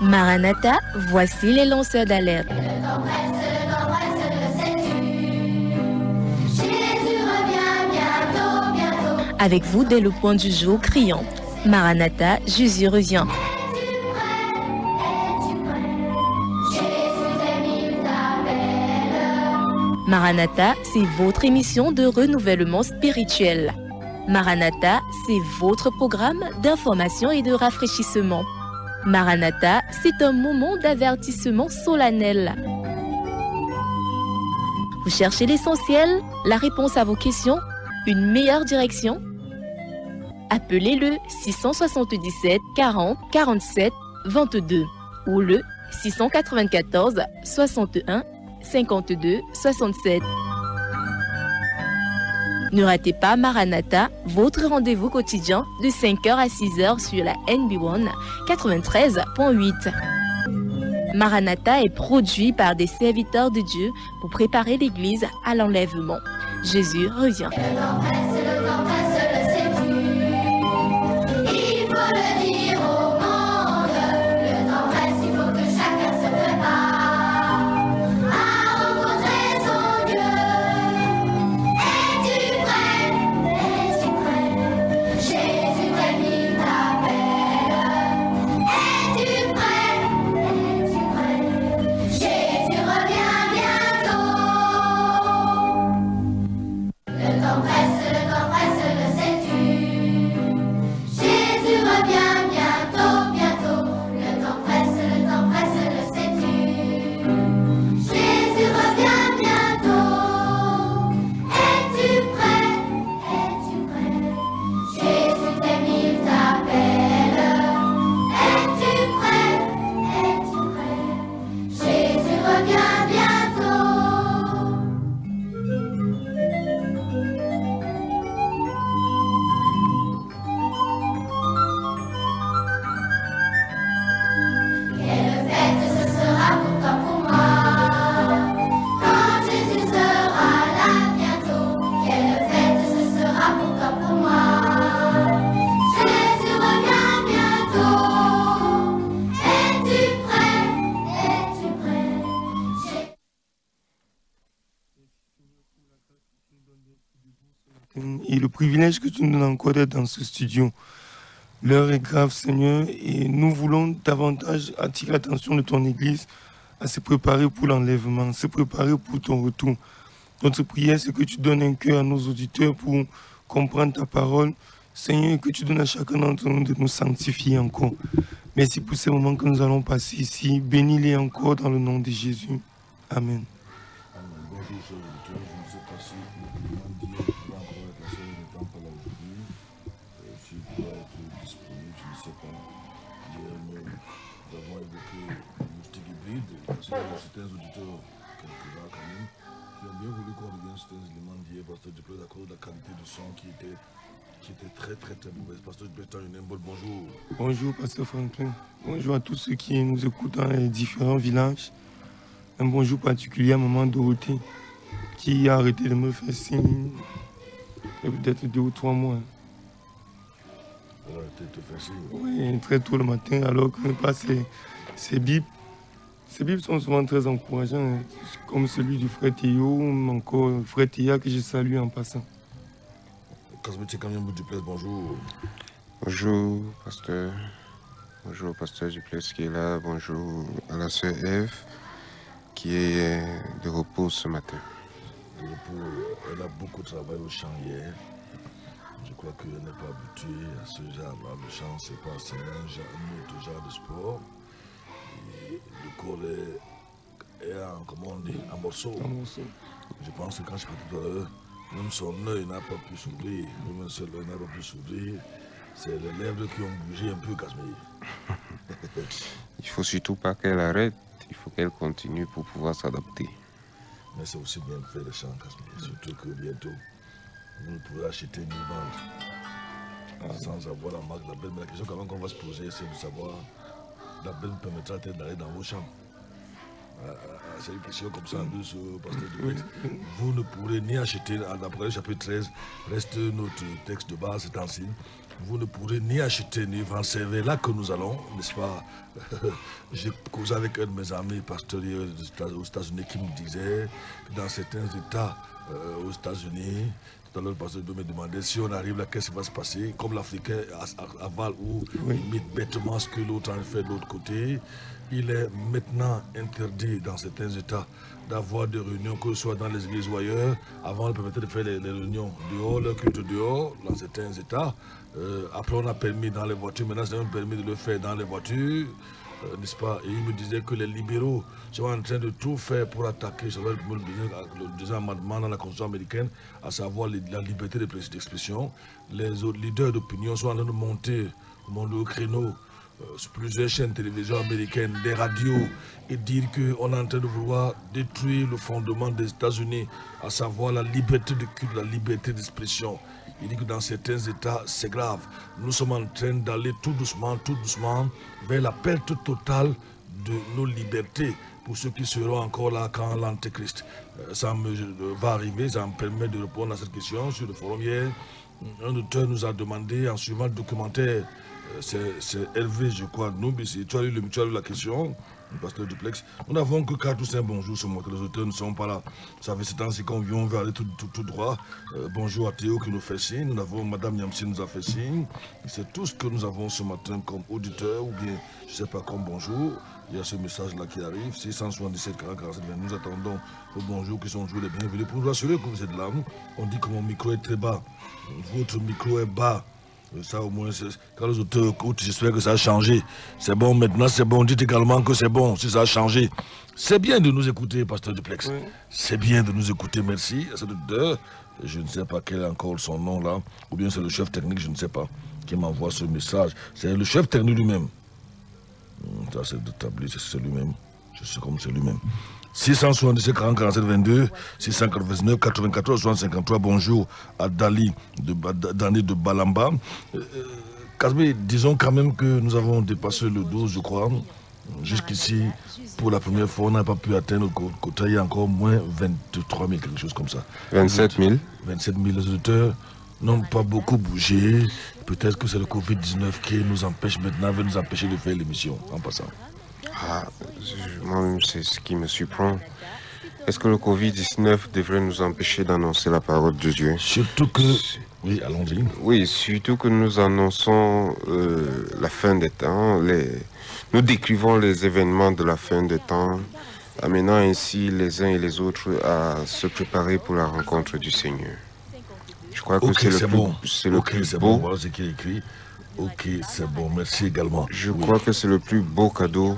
Maranatha, voici les lanceurs d'alerte. Avec vous dès le point du jour criant Maranatha, Jésus revient. Maranatha, c'est votre émission de renouvellement spirituel. Maranatha, c'est votre programme d'information et de rafraîchissement. Maranatha, c'est un moment d'avertissement solennel. Vous cherchez l'essentiel, la réponse à vos questions, une meilleure direction? Appelez le 677 40 47 22 ou le 694 61 52 67. Ne ratez pas Maranatha, votre rendez-vous quotidien de 5h à 6h sur la NB1 93.8. Maranatha est produit par des serviteurs de Dieu pour préparer l'Église à l'enlèvement. Jésus revient. Et le privilège que tu nous donnes encore d'être dans ce studio. L'heure est grave, Seigneur, et nous voulons davantage attirer l'attention de ton Église à se préparer pour l'enlèvement, se préparer pour ton retour. Notre prière, c'est que tu donnes un cœur à nos auditeurs pour comprendre ta parole. Seigneur, et que tu donnes à chacun d'entre nous de nous sanctifier encore. Merci pour ces moments que nous allons passer ici. Bénis-les encore dans le nom de Jésus. Amen. Bonjour, chers auditeurs. Je ne sais pas si le client dit va encore être la seule de temps pour aujourd'hui. Si il pourra être disponible, je ne sais pas. Hier, nous avons évoqué le moustique hybride, parce qu'il y a certains auditeurs, quelques-uns quand même, qui ont bien voulu qu'on revienne sur certains éléments d'hier, Pasteur Duplessis, à cause de la qualité du son qui était très mauvaise. Pasteur Duplessis, bonjour. Bonjour, Pasteur Franklin. Bonjour à tous ceux qui nous écoutent dans les différents villages. Un bonjour particulier à Maman Dorothée, qui a arrêté de me faire signe peut-être 2 ou 3 mois. Elle a arrêté de te faire signe? Oui, très tôt le matin, alors que pas ces bips. Ces bips sont souvent très encourageants, comme celui du frère Théo, encore le frère Théa que je salue en passant. Bonjour. Bonjour, pasteur. Bonjour, pasteur Duplessis qui est là. Bonjour à la sœur Ève qui est de repos ce matin. De repos, elle a beaucoup travaillé au champ hier. Je crois qu'elle n'est pas habituée à ce genre-là. Le champ, c'est pas un autre genre de sport. Et le corps est en, comment on dit, en morceaux. Je pense que quand je suis parti tout à l'heure, même son œil n'a pas pu s'ouvrir. Même son œil n'a pas pu s'ouvrir. C'est les lèvres qui ont bougé un peu, Casimir. Il ne faut surtout pas qu'elle arrête. Il faut qu'elle continue pour pouvoir s'adapter. Mais c'est aussi bien de faire le champ, Casimir. Surtout que bientôt, vous pourrez acheter une vente sans avoir la marque de la belle. Mais la question quand même qu'on va se poser, c'est de savoir la belle permettra-t-elle d'aller dans vos champs? C'est une question comme ça, de ce pasteur Duplex. Vous ne pourrez ni acheter, d'après le chapitre 13, reste notre texte de base, c'est ainsi. Vous ne pourrez ni acheter ni vendre. C'est vers là que nous allons, n'est-ce pas? J'ai causé avec un de mes amis pasteurs aux États-Unis qui me disait que dans certains États aux États-Unis, tout à l'heure le pasteur me demandait si on arrive là, qu'est-ce qui va se passer? Comme l'Africain avale ou imite bêtement ce que l'autre a fait de l'autre côté, il est maintenant interdit dans certains États d'avoir des réunions, que ce soit dans les églises ou ailleurs. Avant, on permettait de faire les réunions dehors, leur culte dehors, dans certains États. Après, on a permis dans les voitures. Maintenant, c'est même permis de le faire dans les voitures, n'est-ce pas? Et il me disait que les libéraux sont en train de tout faire pour attaquer, je vais le deuxième amendement dans la Constitution américaine, à savoir la liberté d'expression. Les autres leaders d'opinion sont en train de monter au créneau sur plusieurs chaînes de télévision américaines, des radios, et dire qu'on est en train de vouloir détruire le fondement des États-Unis, à savoir la liberté de culte, la liberté d'expression. Il dit que dans certains États, c'est grave. Nous sommes en train d'aller tout doucement, vers la perte totale de nos libertés pour ceux qui seront encore là quand l'Antéchrist va arriver. Ça me permet de répondre à cette question sur le forum hier. Un auteur nous a demandé, en suivant le documentaire, c'est Hervé, je crois, nous, tu as lu la question, le pasteur Duplex. Nous n'avons que 4 ou 5 bonjours ce mois, que les auteurs ne sont pas là. Ça fait 7 ans qu'on vient, on veut aller tout droit. Bonjour à Théo qui nous fait signe. Nous avons Madame Yamsi nous a fait signe. C'est tout ce que nous avons ce matin comme auditeur, ou bien, je ne sais pas, comme bonjour. Il y a ce message-là qui arrive, 677 40 47 20. Nous attendons vos bonjours qui sont toujours les bienvenus. Pour nous rassurer que vous êtes là, on dit que mon micro est très bas. Votre micro est bas. Ça au moins, quand les auteurs écoutent, j'espère que ça a changé. C'est bon, maintenant c'est bon. Dites également que c'est bon, si ça a changé. C'est bien de nous écouter, pasteur Duplex. Oui. C'est bien de nous écouter, merci. À cet auteur, je ne sais pas quel est encore son nom là, ou bien c'est le chef technique, je ne sais pas, qui m'envoie ce message. C'est le chef technique lui-même. Ça c'est de tabler, c'est lui-même. Je sais comme c'est lui-même. 677 40 47 22, 699 94 63. Bonjour à Dani de Balamba. Kasbé, disons quand même que nous avons dépassé le 12, je crois. Jusqu'ici, pour la première fois, on n'a pas pu atteindre le quota. Il y a encore moins 23 000, quelque chose comme ça. 27 000. 27 000. Les auditeurs n'ont pas beaucoup bougé. Peut-être que c'est le Covid-19 qui nous empêche maintenant, veut nous empêcher de faire l'émission en passant. Moi-même, c'est ce qui me surprend. Est-ce que le Covid-19 devrait nous empêcher d'annoncer la parole de Dieu? Surtout que... Oui, allons-y. Oui, surtout que nous annonçons la fin des temps. Nous décrivons les événements de la fin des temps, amenant ainsi les uns et les autres à se préparer pour la rencontre du Seigneur. Je crois que c'est le plus beau. Voilà ce qui est écrit. Ok, c'est bon. Merci également. Je crois que c'est le plus beau cadeau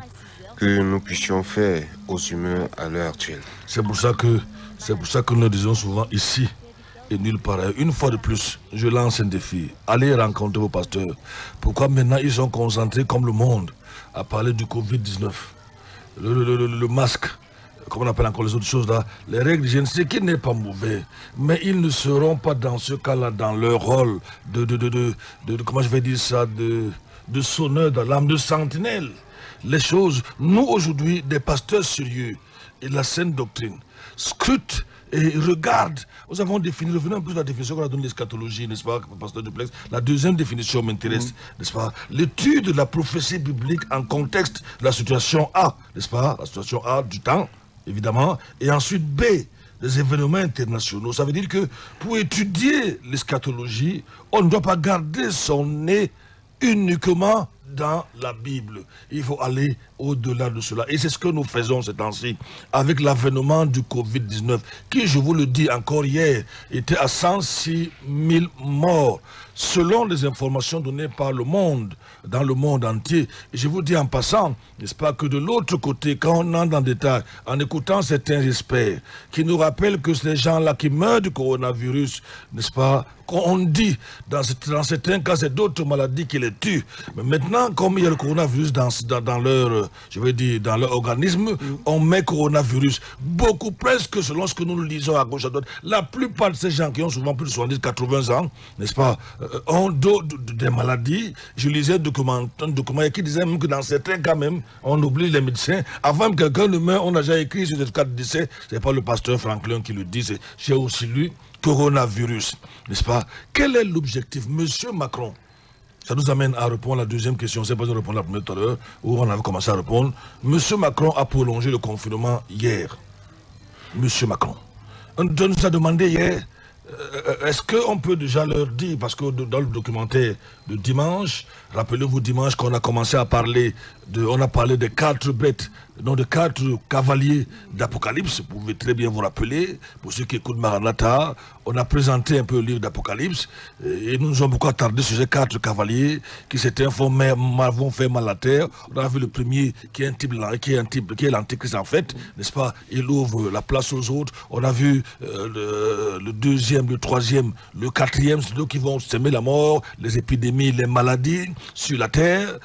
que nous puissions faire aux humains à l'heure actuelle. C'est pour ça que nous disons souvent ici et nulle part ailleurs. Une fois de plus, je lance un défi. Allez rencontrer vos pasteurs. Pourquoi maintenant ils sont concentrés comme le monde à parler du Covid-19, le masque, comme on appelle encore les autres choses là, les règles d'hygiène, ce qui n'est pas mauvais, mais ils ne seront pas dans ce cas-là dans leur rôle comment je vais dire ça, de sonneur d'alarme, de sentinelle. Les choses, nous aujourd'hui, des pasteurs sérieux et la saine doctrine, scrutent et regardent. Nous avons défini, revenons un peu sur la définition qu'on a donnée l'eschatologie, n'est-ce pas, pasteur Duplex. La deuxième définition m'intéresse, n'est-ce pas, l'étude de la prophétie biblique en contexte de la situation A, n'est-ce pas, la situation A du temps, évidemment, et ensuite B, les événements internationaux. Ça veut dire que pour étudier l'eschatologie, on ne doit pas garder son nez uniquement dans la Bible. Il faut aller au-delà de cela. Et c'est ce que nous faisons ces temps-ci avec l'avènement du Covid-19, qui, je vous le dis encore hier, était à 106 000 morts, selon les informations données par le monde, dans le monde entier. Et je vous dis en passant, n'est-ce pas, que de l'autre côté, quand on entre en détail, en écoutant certains experts, qui nous rappellent que ces gens-là qui meurent du coronavirus, n'est-ce pas, qu'on dit, dans certains cas, c'est d'autres maladies qui les tuent. Mais maintenant, comme il y a le coronavirus dans leur, je veux dire, dans leur organisme, on met coronavirus. Beaucoup presque, selon ce que nous lisons à gauche à droite, la plupart de ces gens qui ont souvent plus de 70, 80 ans, n'est-ce pas, ont des maladies. Je lisais un document qui disait même que dans certains cas même, on oblige les médecins. Avant que quelqu'un ne meure, on a déjà écrit sur ce cas de décès. Ce n'est pas le pasteur Franklin qui le dit, j'ai aussi lu coronavirus, n'est-ce pas? Quel est l'objectif, Monsieur Macron? Ça nous amène à répondre à la deuxième question. C'est pas de répondre à la première tout à l'heure, où on avait commencé à répondre. Monsieur Macron a prolongé le confinement hier. Monsieur Macron. On nous a demandé hier, est-ce qu'on peut déjà leur dire, parce que dans le documentaire de dimanche, rappelez-vous dimanche qu'on a commencé à parler, on a parlé des 4 bêtes, non de 4 cavaliers d'Apocalypse, vous pouvez très bien vous rappeler, pour ceux qui écoutent Maranatha, on a présenté un peu le livre d'Apocalypse, et nous nous avons beaucoup attardé sur ces 4 cavaliers qui vont faire mal à la terre. On a vu le premier qui est l'antéchrist en fait, n'est-ce pas? Il ouvre la place aux autres. On a vu le deuxième, le troisième, le quatrième, c'est eux qui vont semer la mort, les épidémies, les maladies sur la terre.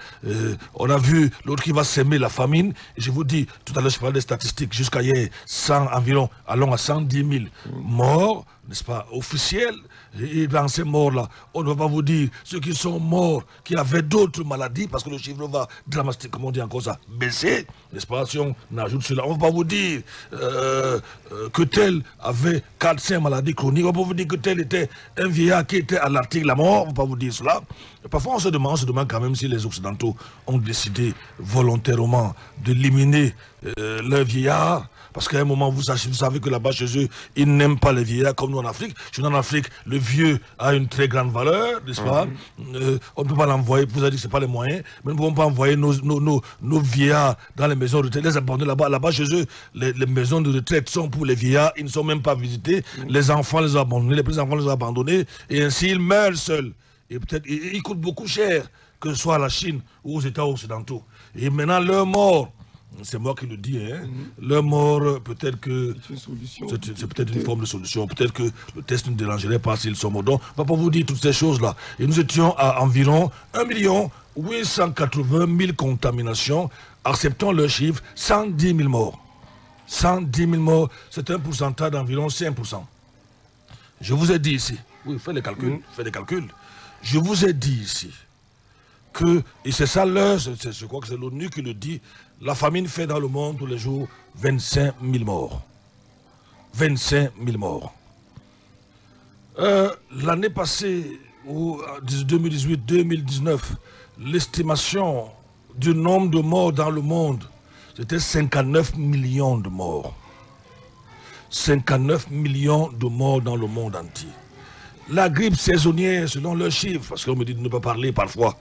On a vu l'autre qui va semer la famine. Et je vous dis, tout à l'heure je parlais des statistiques, jusqu'à hier, environ, allons à 110 000 morts, n'est-ce pas, officiels. Et dans ces morts-là, on ne va pas vous dire ceux qui sont morts, qui avaient d'autres maladies, parce que le chiffre va dramatiquement, comment on dit encore ça, baisser, n'est-ce pas, si on ajoute cela. On ne va pas vous dire que tel avait 4-5 maladies chroniques, on ne va pas vous dire que tel était un vieillard qui était à l'article la mort, on ne va pas vous dire cela. Et parfois on se demande quand même si les Occidentaux ont décidé volontairement d'éliminer leurs vieillards. Parce qu'à un moment, vous savez que là-bas, chez eux, ils n'aiment pas les vieillards comme nous en Afrique. Chez nous en Afrique, le vieux a une très grande valeur, n'est-ce pas? On ne peut pas l'envoyer, vous avez dit que ce n'est pas les moyens, mais nous ne pouvons pas envoyer nos vieillards dans les maisons de retraite, les abandonner là-bas. Là-bas, chez eux, les maisons de retraite sont pour les vieillards, ils ne sont même pas visités. Les enfants les ont abandonnés, les petits-enfants les ont abandonnés, et ainsi ils meurent seuls. Et peut-être, ils coûtent beaucoup cher, que ce soit à la Chine ou aux États occidentaux. Et maintenant, leur mort, c'est moi qui le dis, hein. Leur mort, peut-être que c'est peut-être une forme de solution. Peut-être que le test ne dérangerait pas s'ils sont morts. Donc, on ne va pas vous dire toutes ces choses-là. Et nous étions à environ 1 880 000 contaminations, acceptons leur chiffre, 110 000 morts. 110 000 morts, c'est un pourcentage d'environ 5%. Je vous ai dit ici, oui, faites les calculs, faites les calculs. Je vous ai dit ici que, et c'est ça l'heure, je crois que c'est l'ONU qui le dit, la famine fait dans le monde tous les jours 25 000 morts. 25 000 morts. L'année passée, 2018-2019, l'estimation du nombre de morts dans le monde, c'était 59 millions de morts. 59 millions de morts dans le monde entier. La grippe saisonnière, selon leurs chiffres, parce qu'on me dit de ne pas parler parfois,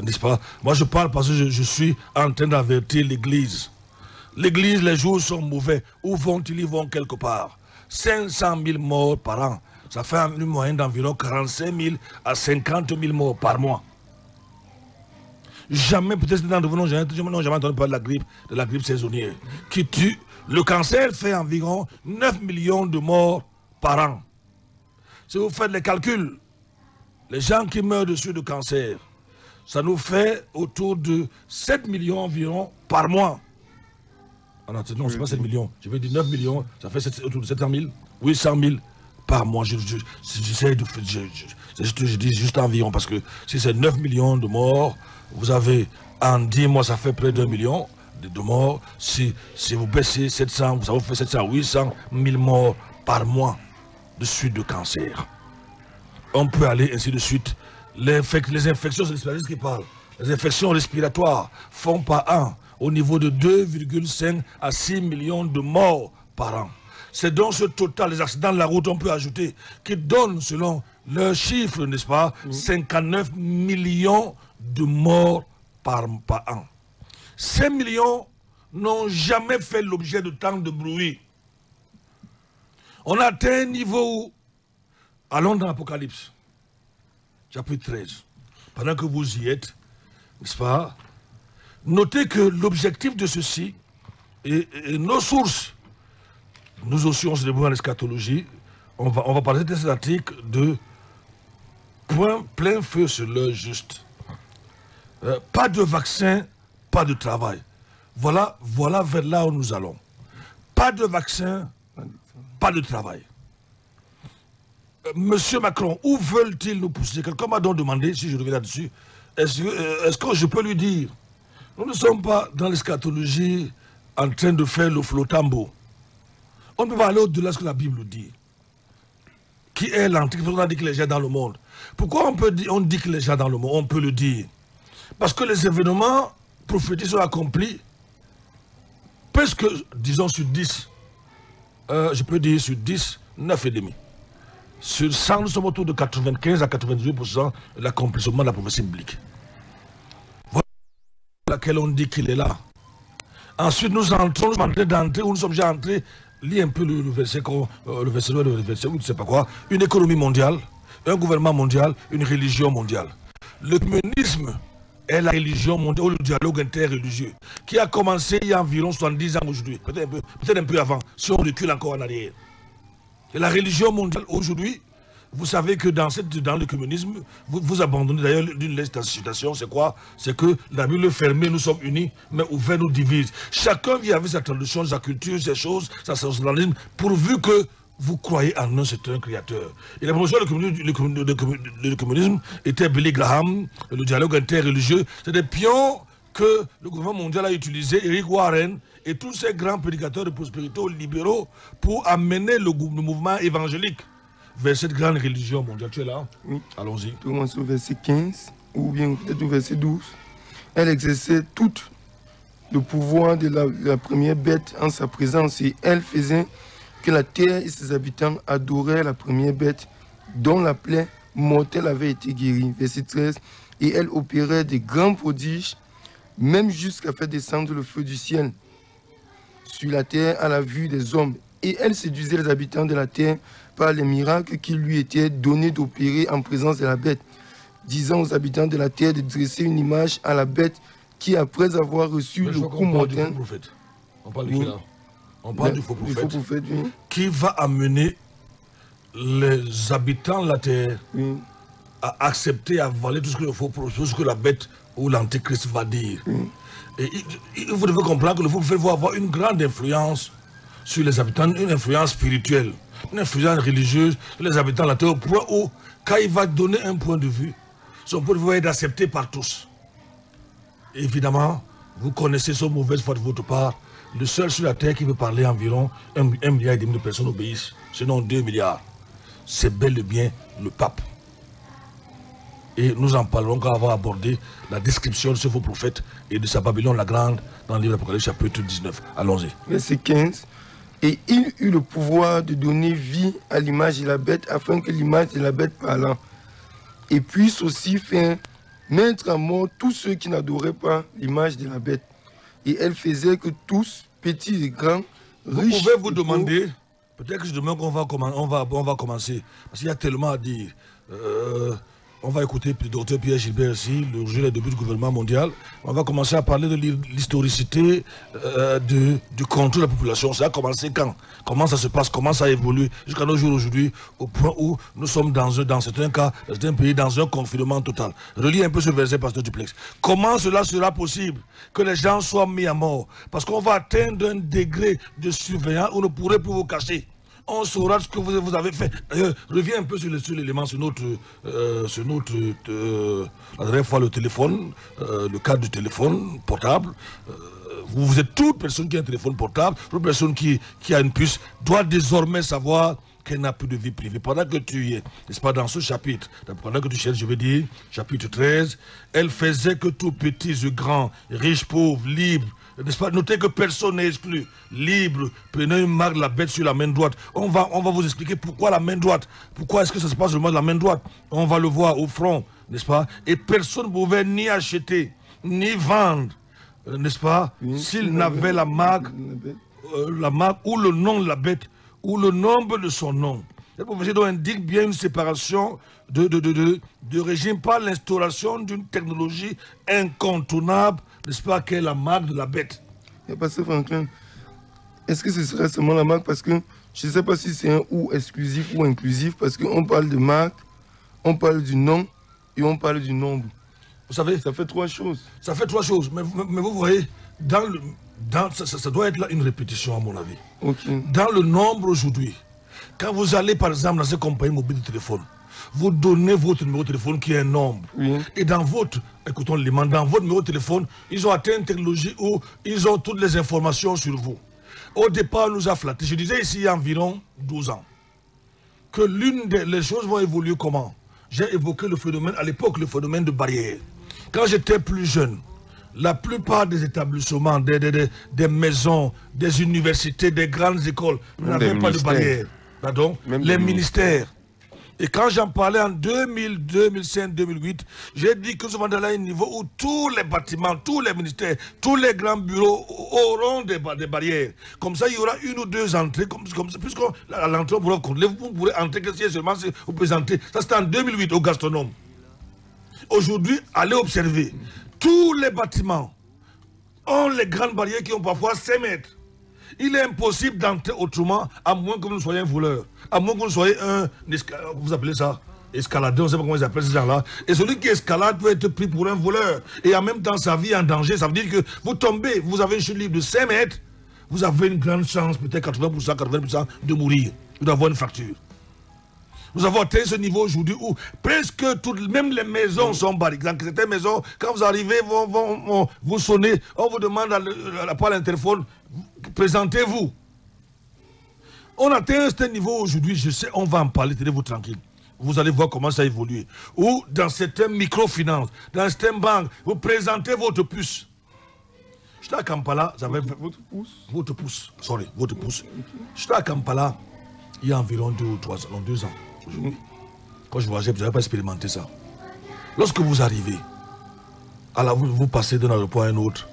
n'est-ce pas? Moi je parle parce que je suis en train d'avertir l'Église. L'Église, les jours sont mauvais. Où vont-ils? Ils vont quelque part. 500 000 morts par an. Ça fait une moyenne d'environ 45 000 à 50 000 morts par mois. Jamais, peut-être dans nous jamais entendu parler de la grippe saisonnière, qui tue. Le cancer fait environ 9 millions de morts par an. Si vous faites les calculs, les gens qui meurent de suite de cancer, ça nous fait autour de 7 millions environ par mois. Ah non, c'est pas 7 millions, je vais dire 9 millions, ça fait autour de 700 000, 800 000 par mois. J'essaie de faire, je dis juste environ, parce que si c'est 9 millions de morts, vous avez en 10 mois, ça fait près d'1 million de morts. Si vous baissez 700, ça vous fait 700, 800 000 morts par mois de suite de cancer. On peut aller ainsi de suite. Les infections, c'est les spécialistes qui parlent. Les infections respiratoires font par an au niveau de 2,5 à 6 millions de morts par an. C'est donc ce total, les accidents de la route, on peut ajouter, qui donne, selon leurs chiffres, n'est-ce pas, 59 millions de morts par an. Ces millions n'ont jamais fait l'objet de tant de bruit. On a atteint un niveau où, allons dans l'Apocalypse, chapitre 13, pendant que vous y êtes, n'est-ce pas, notez que l'objectif de ceci, et nos sources, nous aussi on se débrouille en eschatologie, on va parler de cet article de plein feu sur l'heure juste. Pas de vaccin, pas de travail. Voilà vers là où nous allons. Pas de vaccin, pas de travail. Monsieur Macron, où veulent-ils nous pousser? Quelqu'un m'a donc demandé, si je reviens là-dessus, est-ce que je peux lui dire, nous ne sommes pas dans l'eschatologie en train de faire le flottambo. On ne peut pas aller au-delà de ce que la Bible dit. Qui est l'antique? On a dit que les gens dans le monde. Pourquoi on dit que les gens dans le monde? On peut le dire. Parce que les événements prophétiques sont accomplis presque, disons, sur 10. Je peux dire sur 10, 9,5. Sur 100, nous sommes autour de 95 à 98% de l'accomplissement de la prophétie biblique. Voilà laquelle on dit qu'il est là. Ensuite, nous entrons, nous sommes en train d'entrer, ou nous sommes déjà entrés, lis un peu le verset, le verset 2, le verset 8, je ne sais pas quoi, une économie mondiale, un gouvernement mondial, une religion mondiale. Le communisme est la religion mondiale, ou le dialogue interreligieux, qui a commencé il y a environ 70 ans aujourd'hui, peut-être un peu avant, si on recule encore en arrière. Et la religion mondiale aujourd'hui, vous savez que dans le communisme, vous abandonnez d'ailleurs l'une des citations, c'est quoi? C'est que la Bible fermée, nous sommes unis, mais ouvert nous divise. Chacun vit avec sa tradition, sa culture, ses choses, sa socialisme, pourvu que vous croyez en un certain créateur. Et la promotion du communisme était Billy Graham, le dialogue interreligieux, c'est des pions que le gouvernement mondial a utilisé, Eric Warren, et tous ces grands prédicateurs de prospérité libéraux pour amener le mouvement évangélique vers cette grande religion mondiale. Tu es là? Oui. Allons-y. Tout commence au verset 15, ou bien peut-être au verset 12. Elle exerçait tout le pouvoir de la première bête en sa présence, et elle faisait que la terre et ses habitants adoraient la première bête dont la plaie mortelle avait été guérie. Verset 13. Et elle opérait des grands prodiges, même jusqu'à faire descendre le feu du ciel sur la terre à la vue des hommes. Et elle séduisait les habitants de la terre par les miracles qui lui étaient donnés d'opérer en présence de la bête, disant aux habitants de la terre de dresser une image à la bête qui, après avoir reçu le coup mortel... On parle de qui là? On parle du faux prophète, oui, qui va amener les habitants de la terre oui, à accepter, à avaler tout ce que la bête ou l'antéchrist va dire. oui. Et vous devez comprendre que le faux prophète va avoir une grande influence sur les habitants, une influence spirituelle, une influence religieuse sur les habitants de la terre, au point où, quand il va donner un point de vue, son point de vue va être accepté par tous. Évidemment, vous connaissez son mauvaise foi de votre part. Le seul sur la terre qui veut parler environ 1,5 milliard de personnes obéissent, sinon 2 milliards. C'est bel et bien le pape. Et nous en parlerons quand on va aborder la description de ce faux prophète et de sa Babylone la Grande dans le livre d'Apocalypse chapitre 19. Allons-y. Verset 15. Et il eut le pouvoir de donner vie à l'image de la bête, afin que l'image de la bête parlant, et puisse aussi faire mettre à mort tous ceux qui n'adoraient pas l'image de la bête. Et elle faisait que tous, petits et grands, riches... Vous pouvez vous demander, peut-être que demain on va commencer, parce qu'il y a tellement à dire. On va écouter le docteur Pierre Gilbert ici, le jour des débuts du gouvernement mondial. On va commencer à parler de l'historicité du contrôle de la population. Ça a commencé quand? Comment ça se passe? Comment ça évolue jusqu'à nos jours aujourd'hui, au point où nous sommes dans certains cas, dans certains pays, dans un confinement total. Relis un peu ce verset, pasteur Duplex. Comment cela sera possible que les gens soient mis à mort? Parce qu'on va atteindre un degré de surveillance où on ne pourrait plus vous cacher. On saura ce que vous avez fait. D'ailleurs, reviens un peu sur l'élément, sur notre la dernière fois, le téléphone, le cadre du téléphone portable. Vous êtes toute personne qui a un téléphone portable, toute personne qui a une puce, doit désormais savoir qu'elle n'a plus de vie privée. Pendant que tu y es, n'est-ce pas, dans ce chapitre, pendant que tu cherches, je vais dire, chapitre 13, elle faisait que tout petits et grands, riches, pauvres, libres, n'est-ce pas? Notez que personne n'est exclu. Libre, prenez une marque de la bête sur la main droite. On va vous expliquer pourquoi la main droite. Pourquoi est-ce que ça se passe seulement de la main droite? On va le voir au front, n'est-ce pas? Et personne ne pouvait ni acheter, ni vendre, n'est-ce pas? Oui, s'il n'avait la marque ou le nom de la bête, ou le nombre de son nom. Cette prophétie indique bien une séparation de régime par l'instauration d'une technologie incontournable, n'est-ce pas, qu'est la marque de la bête. Et Pasteur Franklin, est-ce que ce serait seulement la marque? Parce que je ne sais pas si c'est un ou exclusif ou inclusif, parce qu'on parle de marque, on parle du nom et on parle du nombre. Vous savez, ça fait trois choses. Ça fait trois choses, mais vous voyez, ça doit être là une répétition à mon avis. Okay. Dans le nombre aujourd'hui, Quand vous allez par exemple dans ces compagnies mobiles de téléphone, vous donnez votre numéro de téléphone qui est un nombre. Oui. Et dans votre, écoutons l'élément, dans votre numéro de téléphone, ils ont atteint une technologie où ils ont toutes les informations sur vous. Au départ, on nous a flatté. Je disais ici il y a environ 12 ans que les choses vont évoluer comment? J'ai évoqué le phénomène, à l'époque, le phénomène de barrière. Quand j'étais plus jeune, la plupart des établissements, des maisons, des universités, des grandes écoles n'avaient pas de barrière. Pardon? Les ministères. Et quand j'en parlais en 2000, 2005, 2008, j'ai dit que nous sommes dans un niveau où tous les bâtiments, tous les ministères, tous les grands bureaux auront des barrières. Comme ça, il y aura une ou deux entrées, puisqu'à l'entrée, vous pourrez entrer que si seulement si vous présentez. Ça, c'était en 2008 au gastronome. Aujourd'hui, allez observer. Tous les bâtiments ont les grandes barrières qui ont parfois 5 mètres. Il est impossible d'entrer autrement, à moins que vous ne soyez un voleur. À moins que vous soyez vous appelez ça escaladeur, on ne sait pas comment ils appellent ces gens-là. Et celui qui escalade peut être pris pour un voleur. Et en même temps, sa vie est en danger. Ça veut dire que vous tombez, vous avez une chute libre de 5 mètres, vous avez une grande chance, peut-être 80%, 80% de mourir, ou d'avoir une fracture. Nous avons atteint ce niveau aujourd'hui où presque toutes, même les maisons sont barricadées. Dans certaines maisons, quand vous arrivez, vous sonnez, on vous demande par l'interphone, présentez-vous. On atteint ce niveau aujourd'hui, je sais, on va en parler, tenez-vous tranquille. Vous allez voir comment ça évolue. Ou dans certaines microfinances, dans certaines banques, vous présentez votre puce. J'étais à Kampala, j'avais... Votre pouce, sorry, votre pouce. J'étais à Kampala il y a environ 2 ou 3 ans, non, 2 ans. Quand je voyageais, je n'avais pas expérimenté ça. Lorsque vous arrivez, vous passez d'un aéroport à un autre,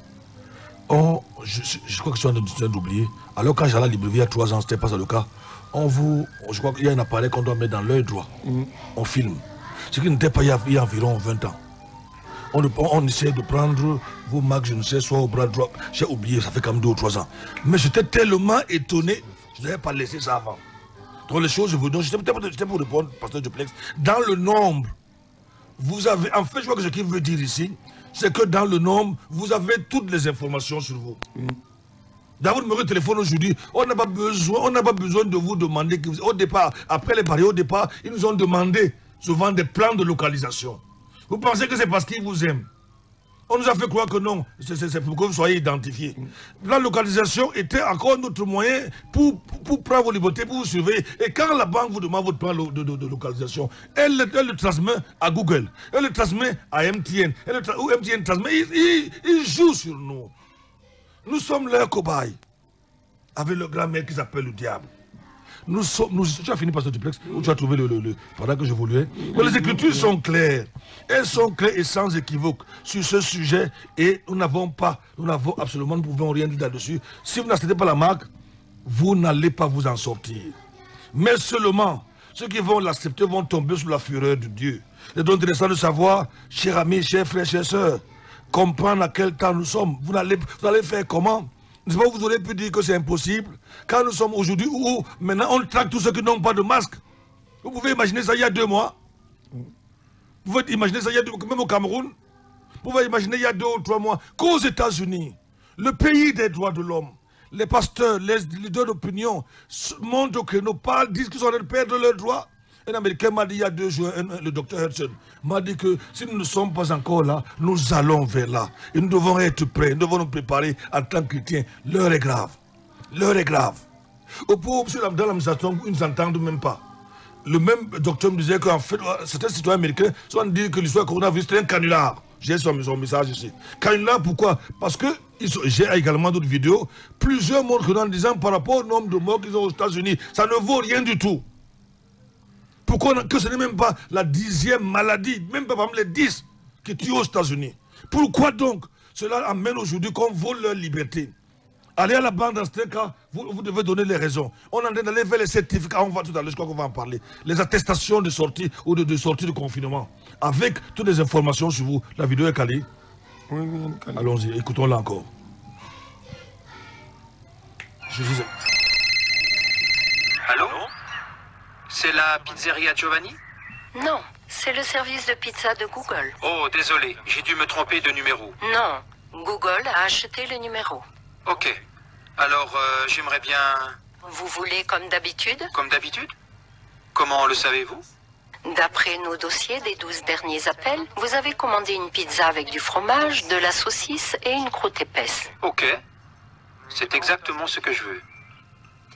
je crois que je suis en train d'oublier. Alors quand j'allais à Libreville il y a 3 ans, c'était pas ça le cas. Je crois qu'il y a un appareil qu'on doit mettre dans l'œil droit. On filme. Ce qui n'était pas il y a environ 20 ans. On essaie de prendre vos marques, je ne sais, soit au bras droit. J'ai oublié, ça fait quand même 2 ou 3 ans. Mais j'étais tellement étonné, je n'avais pas laissé ça avant. Donc les choses, j'étais pour répondre, pasteur Duplex, dans le nombre, vous avez, en fait, je crois que ce qu'il veut dire ici, c'est que dans le nombre, vous avez toutes les informations sur vous. Dans votre numéro de téléphone aujourd'hui, on n'a pas besoin de vous demander, au départ, après les barrières, au départ, ils nous ont demandé souvent des plans de localisation. Vous pensez que c'est parce qu'ils vous aiment? On nous a fait croire que non, c'est pour que vous soyez identifiés. La localisation était encore notre moyen pour prendre vos libertés, pour vous surveiller. Et quand la banque vous demande votre plan de localisation, elle le transmet à Google, elle le transmet à MTN, ou MTN transmet, ils jouent sur nous. Nous sommes leurs cobayes, avec le grand mec qui s'appelle le diable. Tu as fini par ce duplex, où tu as trouvé pendant que je voulais. Mais les écritures sont claires. Elles sont claires et sans équivoque sur ce sujet. Et nous n'avons absolument, nous ne pouvons rien dire là-dessus. Si vous n'acceptez pas la marque, vous n'allez pas vous en sortir. Mais seulement, ceux qui vont l'accepter vont tomber sous la fureur de Dieu. C'est donc intéressant de savoir, chers amis, chers frères, chers sœurs, comprendre à quel temps nous sommes. Vous allez faire comment? Vous aurez pu dire que c'est impossible. Quand nous sommes aujourd'hui où maintenant on traque tous ceux qui n'ont pas de masque. Vous pouvez imaginer ça il y a 2 mois. Vous pouvez imaginer ça il y a 2 mois, même au Cameroun. Vous pouvez imaginer il y a 2 ou 3 mois qu'aux États-Unis, le pays des droits de l'homme, les pasteurs, les leaders d'opinion montrent que nos parlent, disent qu'ils sont en train de perdre leurs droits. Un Américain m'a dit il y a 2 jours, le docteur Hudson m'a dit que si nous ne sommes pas encore là, nous allons vers là. Et nous devons être prêts, nous devons nous préparer en tant que chrétiens. L'heure est grave. L'heure est grave. Au point où dans l'administration, ils ne s'entendent même pas. Le même docteur me disait qu'en fait, certains citoyens américains sont dit que l'histoire coronavirus c'est un canular. J'ai son message ici. Canular, pourquoi? Parce que j'ai également d'autres vidéos. Plusieurs montrent en disant par rapport au nombre de morts qu'ils ont aux États-Unis, ça ne vaut rien du tout. Pourquoi que ce n'est même pas la 10e maladie, même pas parmi les 10 qui tuent aux États-Unis? Pourquoi donc cela amène aujourd'hui qu'on vole leur liberté? Allez à la banque dans ce cas, vous devez donner les raisons. On est en train d'aller vers les certificats, on va tout à l'heure, je crois qu'on va en parler. Les attestations de sortie ou de sortie de confinement. Avec toutes les informations sur vous. La vidéo est calée. Oui, elle est calée. Allons-y, écoutons-la encore. Je disais. Allô? C'est la pizzeria Giovanni? Non, c'est le service de pizza de Google. Oh, désolé, j'ai dû me tromper de numéro. Non, Google a acheté le numéro. Ok. Alors, j'aimerais bien Vous voulez comme d'habitude? Comme d'habitude? Comment le savez-vous? D'après nos dossiers des 12 derniers appels, vous avez commandé une pizza avec du fromage, de la saucisse et une croûte épaisse. Ok. C'est exactement ce que je veux.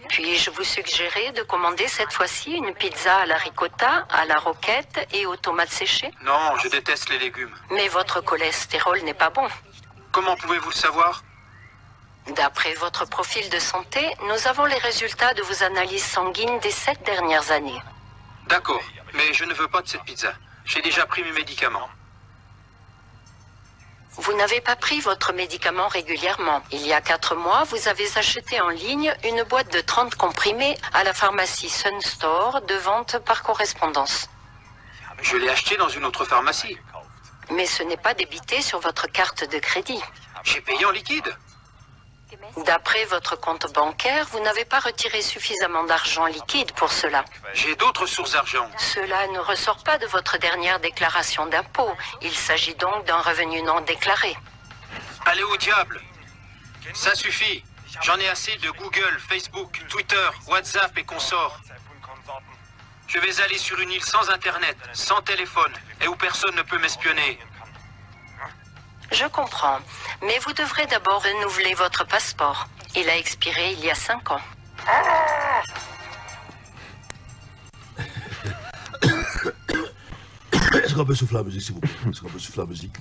Puis-je vous suggérer de commander cette fois-ci une pizza à la ricotta, à la roquette et aux tomates séchées? Non, je déteste les légumes. Mais votre cholestérol n'est pas bon. Comment pouvez-vous le savoir? D'après votre profil de santé, nous avons les résultats de vos analyses sanguines des 7 dernières années. D'accord, mais je ne veux pas de cette pizza. J'ai déjà pris mes médicaments. Vous n'avez pas pris votre médicament régulièrement. Il y a 4 mois, vous avez acheté en ligne une boîte de 30 comprimés à la pharmacie Sunstore de vente par correspondance. Je l'ai acheté dans une autre pharmacie. Mais ce n'est pas débité sur votre carte de crédit. J'ai payé en liquide. D'après votre compte bancaire, vous n'avez pas retiré suffisamment d'argent liquide pour cela. J'ai d'autres sources d'argent. Cela ne ressort pas de votre dernière déclaration d'impôt. Il s'agit donc d'un revenu non déclaré. Allez au diable. Ça suffit. J'en ai assez de Google, Facebook, Twitter, WhatsApp et consorts. Je vais aller sur une île sans Internet, sans téléphone, et où personne ne peut m'espionner. Je comprends. Mais vous devrez d'abord renouveler votre passeport. Il a expiré il y a 5 ans. Est-ce qu'on peut souffler la musique, s'il vous plaît? Est-ce qu'on peut souffler la musique?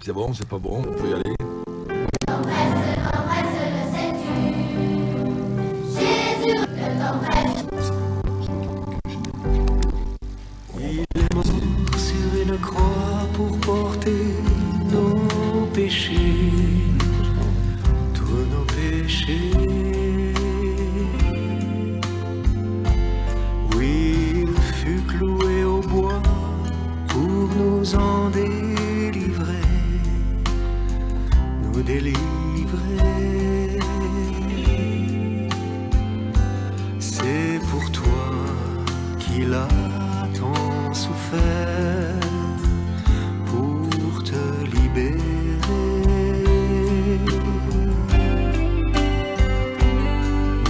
C'est bon, c'est pas bon, on peut y aller. Il est mort sur une croix pour porter nos péchés, tous nos péchés. Oui, il fut cloué au bois pour nous en délivrer, nous délivrer. C'est pour toi qu'il a tant souffert, pour te libérer.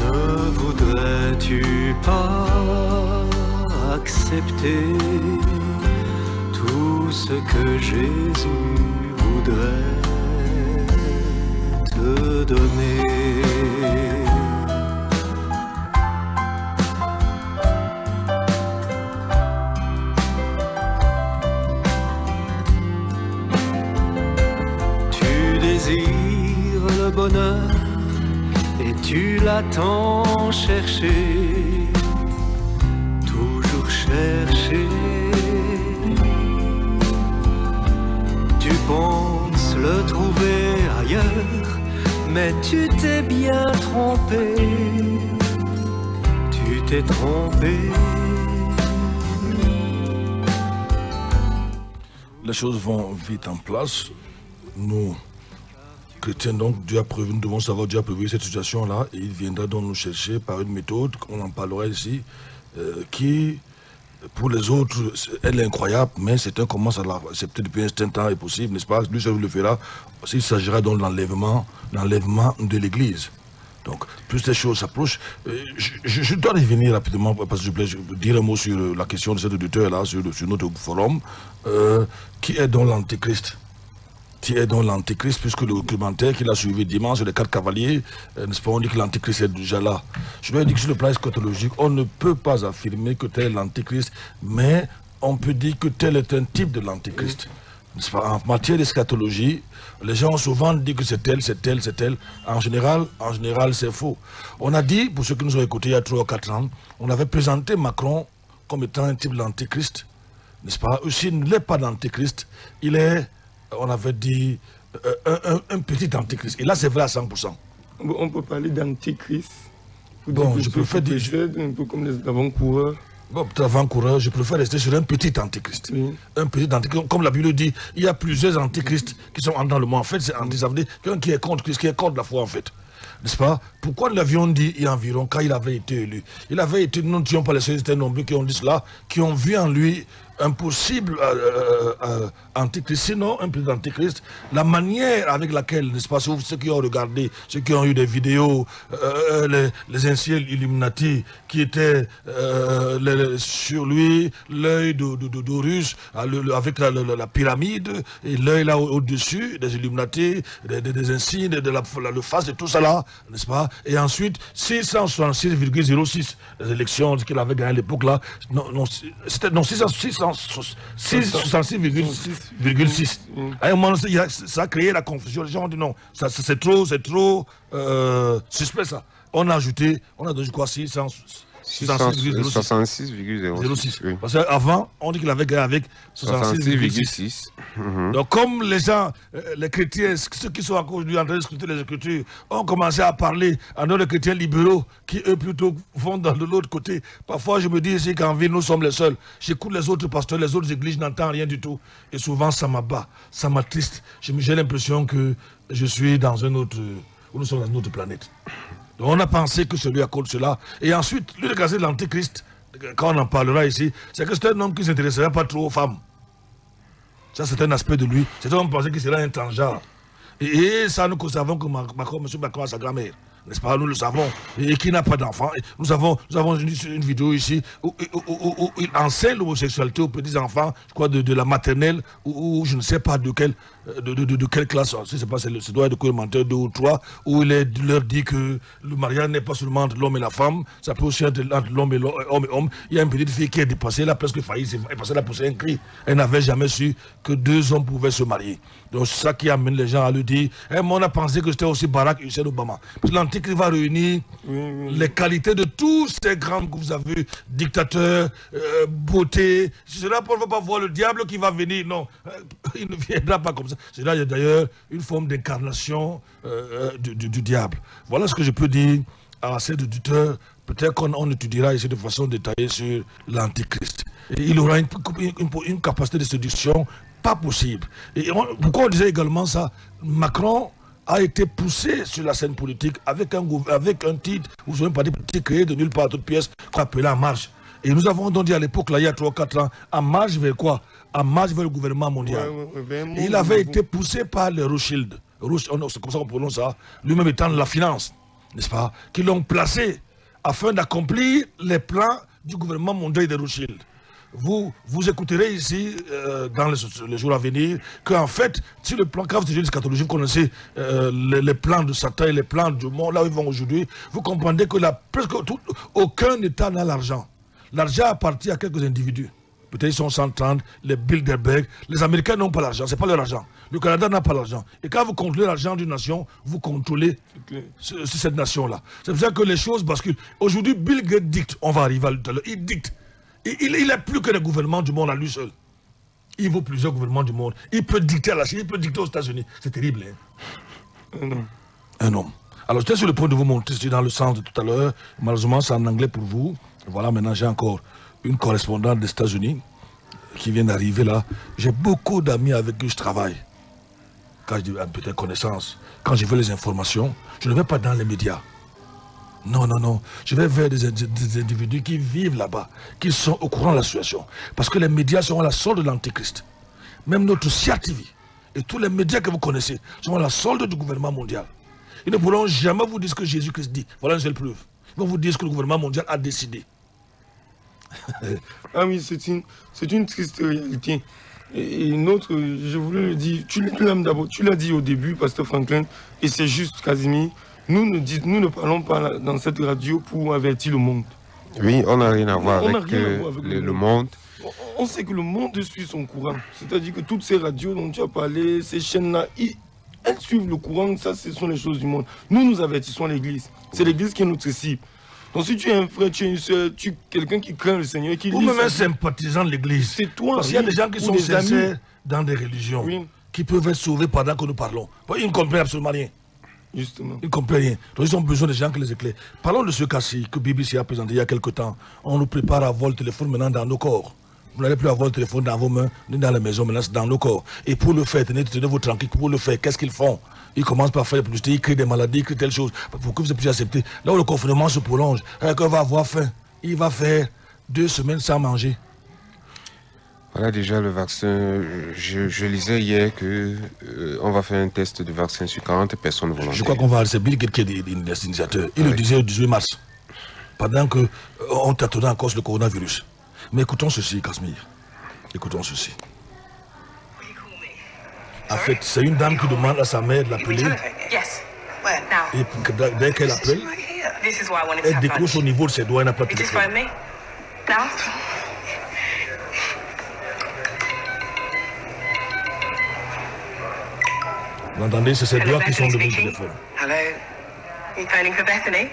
Ne voudrais-tu pas accepter tout ce que Jésus voudrait te donner? Le bonheur et tu l'as tant cherché, toujours cherché. Tu penses le trouver ailleurs, mais tu t'es bien trompé, tu t'es trompé. Les choses vont vite en place. Nous, chrétiens, donc, Dieu a prévu, nous devons savoir, Dieu a prévu cette situation-là, et il viendra donc nous chercher par une méthode, on en parlera ici, qui, pour les autres, elle est incroyable, mais certains commencent à l'accepter depuis un certain temps est possible, n'est-ce pas? Lui seul le fera. Il s'agira donc de l'enlèvement de l'Église. Donc, plus les choses s'approchent. Je dois revenir rapidement, parce que je voulais dire un mot sur la question de cet auditeur-là, sur notre forum, qui est donc l'Antéchrist? Qui est donc l'Antéchrist, puisque le documentaire qu'il a suivi dimanche sur les 4 cavaliers, n'est-ce pas, on dit que l'Antéchrist est déjà là. Je dois dire que sur le plan eschatologique, on ne peut pas affirmer que tel est l'Antéchrist, mais on peut dire que tel est un type de l'Antéchrist. N'est-ce pas? En matière d'eschatologie, les gens ont souvent dit que c'est tel, c'est tel, c'est tel. En général, c'est faux. On a dit, pour ceux qui nous ont écoutés il y a 3 ou 4 ans, on avait présenté Macron comme étant un type de l'Antéchrist. N'est-ce pas? S'il ne l'est pas d'Antéchrist, il est, on avait dit, un petit Antéchrist. Et là, c'est vrai à 100%. On peut parler d'Antéchrist. Bon, je préfère dire... Un peu comme les avant-coureurs. Bon, avant-coureur, je préfère rester sur un petit Antéchrist. Oui. Un petit Antéchrist. Comme la Bible dit, il y a plusieurs Antéchrists qui sont dans le monde. En fait, c'est Antéchrist. Ça veut dire quelqu'un qui est contre Christ, qui est contre la foi, en fait. N'est-ce pas? Pourquoi nous l'avions dit il y a environ, quand il avait été élu? Il avait été, nous ne disons pas les seuls, c'était nombreux qui ont dit cela, qui ont vu en lui un possible antichrist, sinon un président antichrist, la manière avec laquelle, n'est-ce pas, ceux qui ont regardé, ceux qui ont eu des vidéos, les anciens Illuminati qui étaient sur lui, l'œil d'Horus, avec la pyramide, et l'œil là au-dessus, des Illuminati, des insignes, le face de tout ça là, n'est-ce pas? Et ensuite, 666,06 les élections qu'il avait gagné à l'époque là, c'était 666,6. À un moment, ça a créé la confusion. Les gens ont dit non, c'est trop suspect ça. On a ajouté, on a donné quoi, 66,06. Oui. Parce qu'avant, on dit qu'il avait gagné avec 66,6. Donc, comme les gens, les chrétiens, ceux qui sont encore aujourd'hui en train de scruter les Écritures, ont commencé à parler à nos chrétiens libéraux qui, eux, plutôt vont dans l'autre côté. Parfois, je me dis ici qu'en ville, nous sommes les seuls. J'écoute les autres pasteurs, les autres églises, je n'entends rien du tout. Et souvent, ça m'abat, ça m'attriste. J'ai l'impression que je suis dans un autre, ou nous sommes dans une autre planète. Donc on a pensé que celui à cause de cela. Et ensuite, lui, le cas de l'Antéchrist, quand on en parlera ici, c'est que c'est un homme qui ne s'intéresserait pas trop aux femmes. Ça, c'est un aspect de lui. C'est un homme qui pensait qu'il serait un transgenre. Et ça, nous savons que M. Macron a sa grand-mère. N'est-ce pas? Nous le savons. Et qui n'a pas d'enfant. Nous avons une vidéo ici où il enseigne l'homosexualité aux petits-enfants, je crois, de la maternelle, ou je ne sais pas de quelle classe, si c'est pas, ça doit être commentaire 2 ou 3, où il leur dit que le mariage n'est pas seulement entre l'homme et la femme, ça peut aussi être entre l'homme et l'homme. Il y a une petite fille qui est dépassée, elle a presque failli, parce qu'elle a poussé un cri. Elle n'avait jamais su que 2 hommes pouvaient se marier. Donc c'est ça qui amène les gens à lui dire, on a pensé que c'était aussi Barack Hussein Obama. Parce que l'Antichrist va réunir les qualités de tous ces grands que vous avez vus, dictateurs, beauté. C'est là pour ne pas voir le diable qui va venir. Non, il ne viendra pas comme ça. C'est là d'ailleurs une forme d'incarnation du diable. Voilà ce que je peux dire à ces auditeurs. Peut-être qu'on étudiera ici de façon détaillée sur l'Antichrist. Et il aura une capacité de séduction pas possible. Et pourquoi on disait également ça? Macron a été poussé sur la scène politique avec un titre, vous savez, pas des petits créés de nulle part, toute pièce, qu'on appelait En Marche. Et nous avons donc dit à l'époque, là, il y a 3 ou 4 ans, En Marche vers quoi? En Marche vers le gouvernement mondial. Et il avait été poussé par les Rothschild. C'est comme ça qu'on prononce ça. Lui-même étant de la finance, n'est-ce pas? Qui l'ont placé afin d'accomplir les plans du gouvernement mondial des Rothschild. Vous écouterez ici, dans les jours à venir, qu'en fait, si le plan, quand vous étudiez l'eschatologie, vous connaissez les plans de Satan et les plans du monde, là où ils vont aujourd'hui, vous comprendrez que presque aucun État n'a l'argent. L'argent appartient à quelques individus. Peut-être ils sont 130, les Bilderberg. Les Américains n'ont pas l'argent, ce n'est pas leur argent. Le Canada n'a pas l'argent. Et quand vous contrôlez l'argent d'une nation, vous contrôlez cette nation-là. C'est pour ça que les choses basculent. Aujourd'hui, Bill Gates dicte, on va arriver à tout à l'heure, il dicte. Il n'est plus que le gouvernement du monde à lui seul. Il vaut plusieurs gouvernements du monde. Il peut dicter à la Chine, il peut dicter aux États-Unis. C'est terrible, hein? Un homme. Alors, j'étais sur le point de vous montrer dans le sens de tout à l'heure. Malheureusement, c'est en anglais pour vous. Voilà, maintenant, j'ai encore une correspondante des États-Unis qui vient d'arriver là. J'ai beaucoup d'amis avec qui je travaille. Quand je dis peut-être connaissance, quand je veux les informations, je ne vais pas dans les médias. Non, non, non. Je vais vers des individus qui vivent là-bas, qui sont au courant de la situation. Parce que les médias seront la solde de l'Antéchrist. Même notre CRTV et tous les médias que vous connaissez seront la solde du gouvernement mondial. Ils ne pourront jamais vous dire ce que Jésus-Christ dit. Voilà une seule preuve. Ils vont vous dire ce que le gouvernement mondial a décidé. Ah oui, c'est une triste réalité. Et une autre, je voulais le dire, tu l'as dit au début, Pasteur Franklin, et c'est juste, Casimir. Nous ne parlons pas dans cette radio pour avertir le monde. Oui, on n'a rien à voir avec le monde. On sait que le monde suit son courant. C'est-à-dire que toutes ces radios dont tu as parlé, ces chaînes-là, elles suivent le courant. Ça, ce sont les choses du monde. Nous avertissons l'Église. C'est l'Église qui est notre cible. Donc si tu es un frère, tu es une soeur, tu es quelqu'un qui craint le Seigneur, qui ou même un sympathisant de l'Église. C'est toi. Parce qu'il y a des gens qui sont sincères dans des religions, qui peuvent être sauvés pendant que nous parlons. Ils ne comprennent absolument rien. Justement. Ils ne comprennent rien. Donc ils ont besoin de gens qui les éclairent. Parlons de ce cas-ci que BBC a présenté il y a quelque temps. On nous prépare à avoir le téléphone maintenant dans nos corps. Vous n'allez plus avoir le téléphone dans vos mains, ni dans la maison, maintenant c'est dans nos corps. Et pour le faire, tenez-vous tranquille, pour le faire, qu'est-ce qu'ils font? Ils commencent par faire des publicités, ils créent des maladies, ils créent telle chose, pour que vous puissiez accepter. Là où le confinement se prolonge, quelqu'un va avoir faim, il va faire 2 semaines sans manger. Voilà, déjà le vaccin, je lisais hier que on va faire un test de vaccin sur 40 personnes volontaires. Je crois qu'on va... C'est Bill Gates qui est l'initiateur. Il le disait le 18 mars, pendant qu'on tâtonnait en cause le coronavirus. Mais écoutons ceci, Casimir. Écoutons ceci. En fait, c'est une dame qui demande à sa mère de l'appeler. Et dès qu'elle appelle, elle décroche au niveau de ses doigts, elle n'a pas de téléphone. Vous entendez, c'est ses doigts qui sont devenus téléphone. Hello. You phoning for Bethany?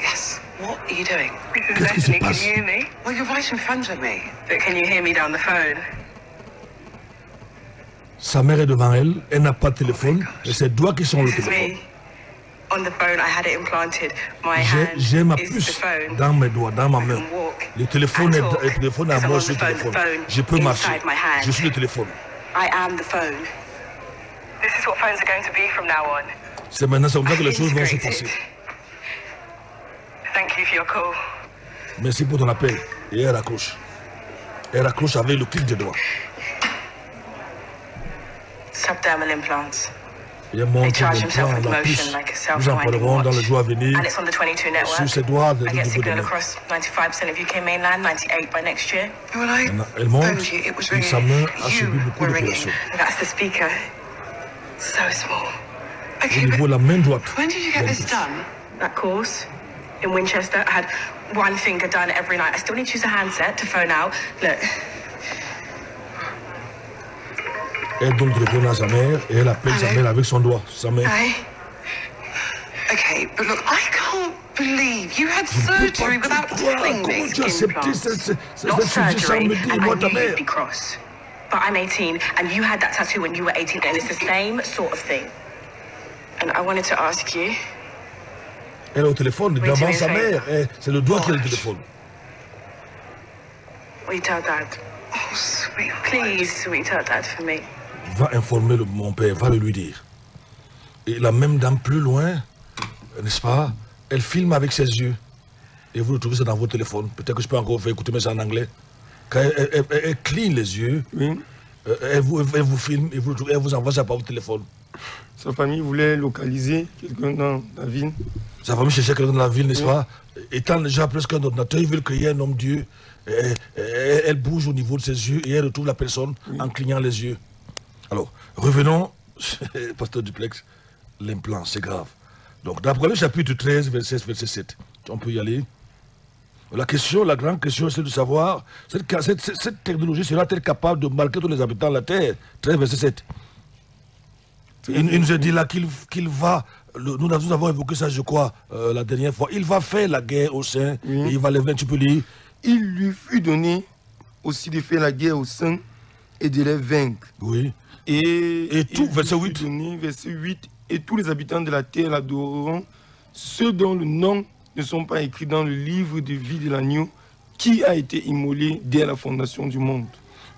Yes. What are you doing? Qu'est-ce qui se passe? Can you hear me? Well, you're right in front of me. But can you hear me down the phone? Sa mère est devant elle, elle n'a pas de téléphone, et ses doigts qui sont le téléphone. On the phone, I had it implanted. My J'ai hand ma is the puce phone. dans mes doigts, dans ma main. Walk Le téléphone est and talk. à moi I'm sur on le the téléphone. phone Je peux marcher. inside my hand. Je suis le téléphone. I am the phone. This is what phones are going to be from now on. C'est maintenant, c'est comme ça que les choses vont se passer. Thank you for your call. Merci pour ton appel. Et elle raccroche. Elle raccroche avec le clic des doigts. Subdermal implants. Il y a mon They plan, charge themselves with la motion puce. like a Nous en self-winding parlerons dans le watch. jour à venir. And it's on the 22 network. Sur ses doigts de I get niveau de signal main. across 95% of UK mainland, 98 by next year. Elle monte et sa main a subi beaucoup d'opérations. That's the speaker. So small. Au niveau de la main droite. When did you get this done? That course in Winchester. I had one finger done every night. I still need to use a handset to phone out. Look. Elle donne le téléphone à sa mère et elle appelle sa mère avec son doigt. Sa mère. Okay, but look, I can't believe you had surgery without telling me. Comment tu as accepté cette Not surgery sans surgery, me dire, and moi, I ta knew mère? you'd be cross. But I'm 18, and you had that tattoo when you were 18, and it's the same sort of thing. And I wanted to ask you. Elle est au téléphone devant sa mère. C'est le doigt qui a le téléphone. Will you tell Dad? Oh, sweetheart. Please, will you tell Dad for me? Va informer mon père, va le lui dire. Et la même dame plus loin, n'est-ce pas, elle filme avec ses yeux. Et vous le trouvez ça dans votre téléphone. Peut-être que je peux encore faire écouter, mais c'est en anglais. Quand elle cligne les yeux, elle vous filme et elle vous envoie ça par votre téléphone. Sa famille voulait localiser quelqu'un dans la ville. Sa famille cherchait quelqu'un dans la ville, n'est-ce pas? Étant déjà presque un ordinateur, ils veulent créer un homme-dieu. Elle bouge au niveau de ses yeux et elle retrouve la personne en clignant les yeux. Alors, revenons, pasteur Duplex, l'implant, c'est grave. Donc, d'après le chapitre 13, verset 7, on peut y aller. La grande question, c'est de savoir, cette technologie sera-t-elle capable de marquer tous les habitants de la Terre? 13, verset 7. Il nous a dit là qu'il va, nous avons évoqué ça, je crois, la dernière fois, il va faire la guerre au sein, et il va lever, tu peux lire. Il lui fut donné aussi de faire la guerre au sein et de les vaincre. Oui. Et tout, verset 8. Verset 8. Et tous les habitants de la terre l'adoreront, ceux dont le nom ne sont pas écrits dans le livre de vie de l'agneau qui a été immolé dès la fondation du monde.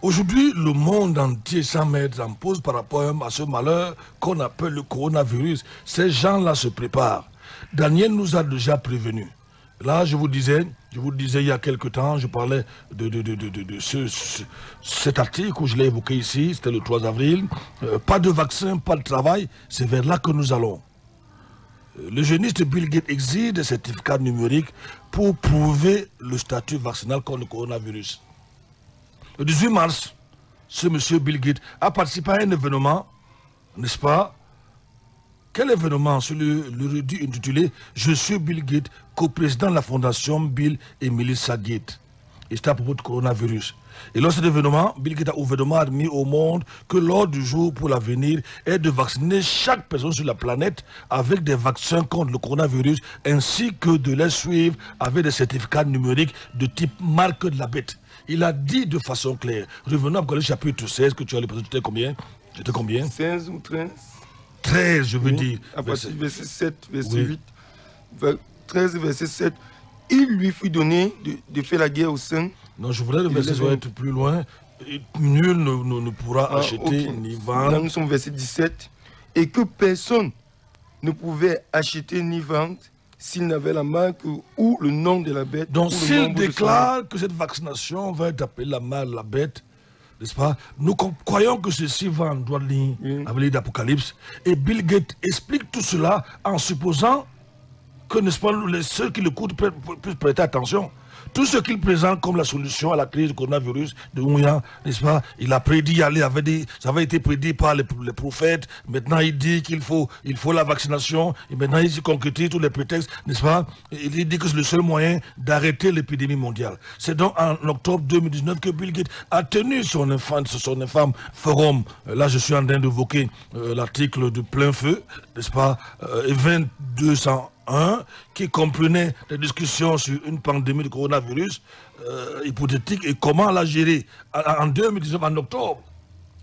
Aujourd'hui, le monde entier s'en met en pause par rapport à ce malheur qu'on appelle le coronavirus. Ces gens-là se préparent. Daniel nous a déjà prévenus. Là, je vous disais il y a quelque temps, je parlais de cet article où je l'ai évoqué ici, c'était le 3 avril. Pas de vaccin, pas de travail, c'est vers là que nous allons. Le géniste Bill Gates exige des certificats numériques pour prouver le statut vaccinal contre le coronavirus. Le 18 mars, ce monsieur Bill Gates a participé à un événement, n'est-ce pas? Quel événement? Sur le réduit intitulé « Je suis Bill Gates, co-président de la fondation Bill et Melissa Gates ». Et c'était à propos du coronavirus. Et lors de cet événement, Bill Gates a ouvertement admis au monde que l'ordre du jour pour l'avenir est de vacciner chaque personne sur la planète avec des vaccins contre le coronavirus, ainsi que de les suivre avec des certificats numériques de type marque de la bête. Il a dit de façon claire. Revenons à le chapitre 16 que tu as lu, c'était combien? C'était combien? 16 ou 13. 13, je veux dire. À partir du verset 7, verset 8. 13, verset 7. Il lui fut donné de faire la guerre au sein. Non, je voudrais le verset être plus loin. Nul ne pourra acheter ni vendre. Là, nous sommes au verset 17. Et que personne ne pouvait acheter ni vendre s'il n'avait la marque ou le nom de la bête. Donc s'il déclare que cette vaccination va être appelée la marque de la bête, n'est-ce pas? Nous croyons que ceci va en droite ligne avec l'idée d'Apocalypse. Et Bill Gates explique tout cela en supposant que, n'est-ce pas, ceux qui l'écoutent puissent prêter attention. Tout ce qu'il présente comme la solution à la crise du coronavirus de Wuhan, n'est-ce pas? Il a prédit, ça avait été prédit par les prophètes. Maintenant, il dit qu'il faut la vaccination. Et maintenant, il concrétise tous les prétextes, n'est-ce pas? Il dit que c'est le seul moyen d'arrêter l'épidémie mondiale. C'est donc en octobre 2019 que Bill Gates a tenu son infâme forum. Là, je suis en train d'évoquer l'article de Plein Feu, n'est-ce pas? 2201. Qui comprenait des discussions sur une pandémie de coronavirus hypothétique et comment la gérer. En 2019, en octobre,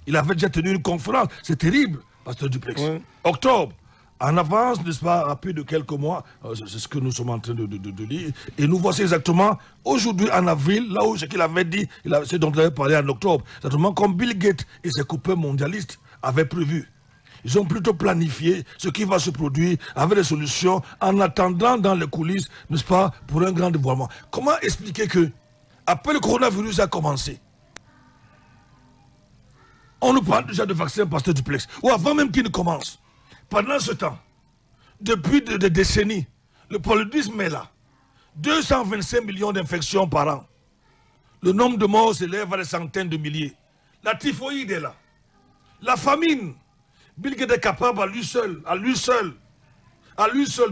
il avait déjà tenu une conférence. C'est terrible, Pasteur Duplex. Oui. Octobre, en avance, n'est-ce pas, à plus de quelques mois, c'est ce que nous sommes en train de lire. Et nous voici exactement, aujourd'hui, en avril, là où ce qu'il avait dit, c'est dont il avait parlé en octobre. Exactement comme Bill Gates et ses copains mondialistes avaient prévu. Ils ont plutôt planifié ce qui va se produire avec des solutions en attendant dans les coulisses, n'est-ce pas, pour un grand dévoilement. Comment expliquer que, après le coronavirus a commencé, on nous parle déjà de vaccins Pasteur Duplex, ou avant même qu'il ne commence. Pendant ce temps, depuis des décennies, le paludisme est là. 225 millions d'infections par an. Le nombre de morts s'élève à des centaines de milliers. La typhoïde est là. La famine. Bill Gates est capable à lui seul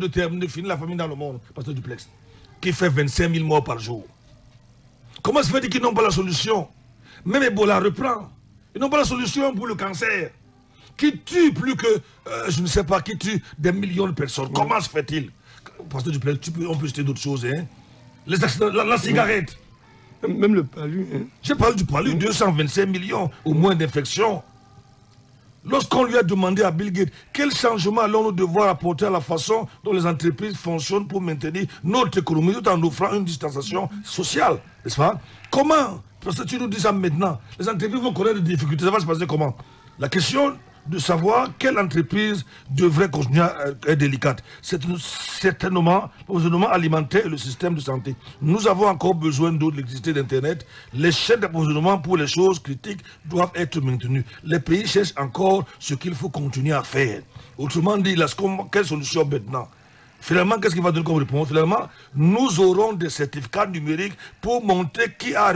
de terminer, de finir la famine dans le monde, Pasteur Duplex, qui fait 25 000 morts par jour. Comment se fait-il qu'ils n'ont pas la solution? Même Ebola reprend. Ils n'ont pas la solution pour le cancer, qui tue plus que, je ne sais pas, qui tue des millions de personnes. Oui. Comment se fait-il? Pasteur Duplex, on peut citer d'autres choses, hein? Les accidents, la cigarette. Même le palu. Hein? J'ai parlé du palu, 225 millions au moins d'infections. Lorsqu'on lui a demandé à Bill Gates quel changement allons-nous devoir apporter à la façon dont les entreprises fonctionnent pour maintenir notre économie tout en offrant une distanciation sociale, n'est-ce pas? Comment? Parce que tu nous dis ça maintenant. Les entreprises vont connaître des difficultés. Ça va se passer comment? La question de savoir quelle entreprise devrait continuer à être délicate. C'est certainement l'approvisionnement alimentaire et le système de santé. Nous avons encore besoin de l'électricité d'Internet. Les chaînes d'approvisionnement pour les choses critiques doivent être maintenues. Les pays cherchent encore ce qu'il faut continuer à faire. Autrement dit, quelle solution maintenant? Finalement, qu'est-ce qu'il va donner comme réponse? Finalement, nous aurons des certificats numériques pour montrer qui a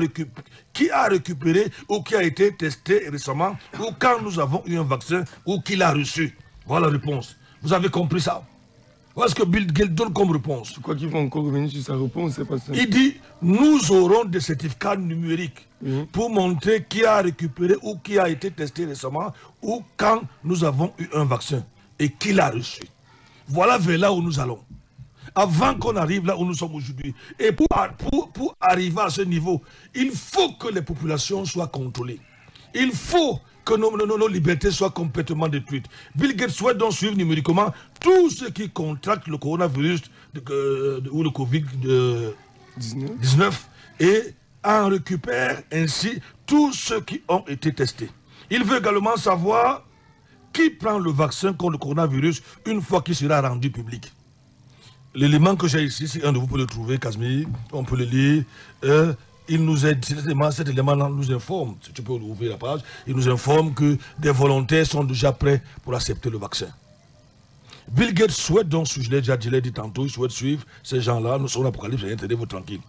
récupéré ou qui a été testé récemment, ou quand nous avons eu un vaccin, ou qui l'a reçu. Voilà la réponse. Vous avez compris ça? Voilà ce que Bill Gates donne comme réponse. Je crois qu'il faut encore revenir sur sa réponse, c'est pas ça. Il dit, nous aurons des certificats numériques pour montrer qui a récupéré ou qui a été testé récemment, ou quand nous avons eu un vaccin, et qui l'a reçu. Voilà vers là où nous allons. Avant qu'on arrive là où nous sommes aujourd'hui. Et pour arriver à ce niveau, il faut que les populations soient contrôlées. Il faut que nos libertés soient complètement détruites. Bill Gates souhaite donc suivre numériquement tous ceux qui contractent le coronavirus ou le Covid-19 et en récupère ainsi tous ceux qui ont été testés. Il veut également savoir qui prend le vaccin contre le coronavirus une fois qu'il sera rendu public. L'élément que j'ai ici, si un de vous peut le trouver, Casimir, on peut le lire. Il nous aide, cet élément nous informe, si tu peux ouvrir la page, il nous informe que des volontaires sont déjà prêts pour accepter le vaccin. Bill Gates souhaite donc, je l'ai dit tantôt, il souhaite suivre ces gens-là, nous sommes en Apocalypse, tenez-vous tranquille.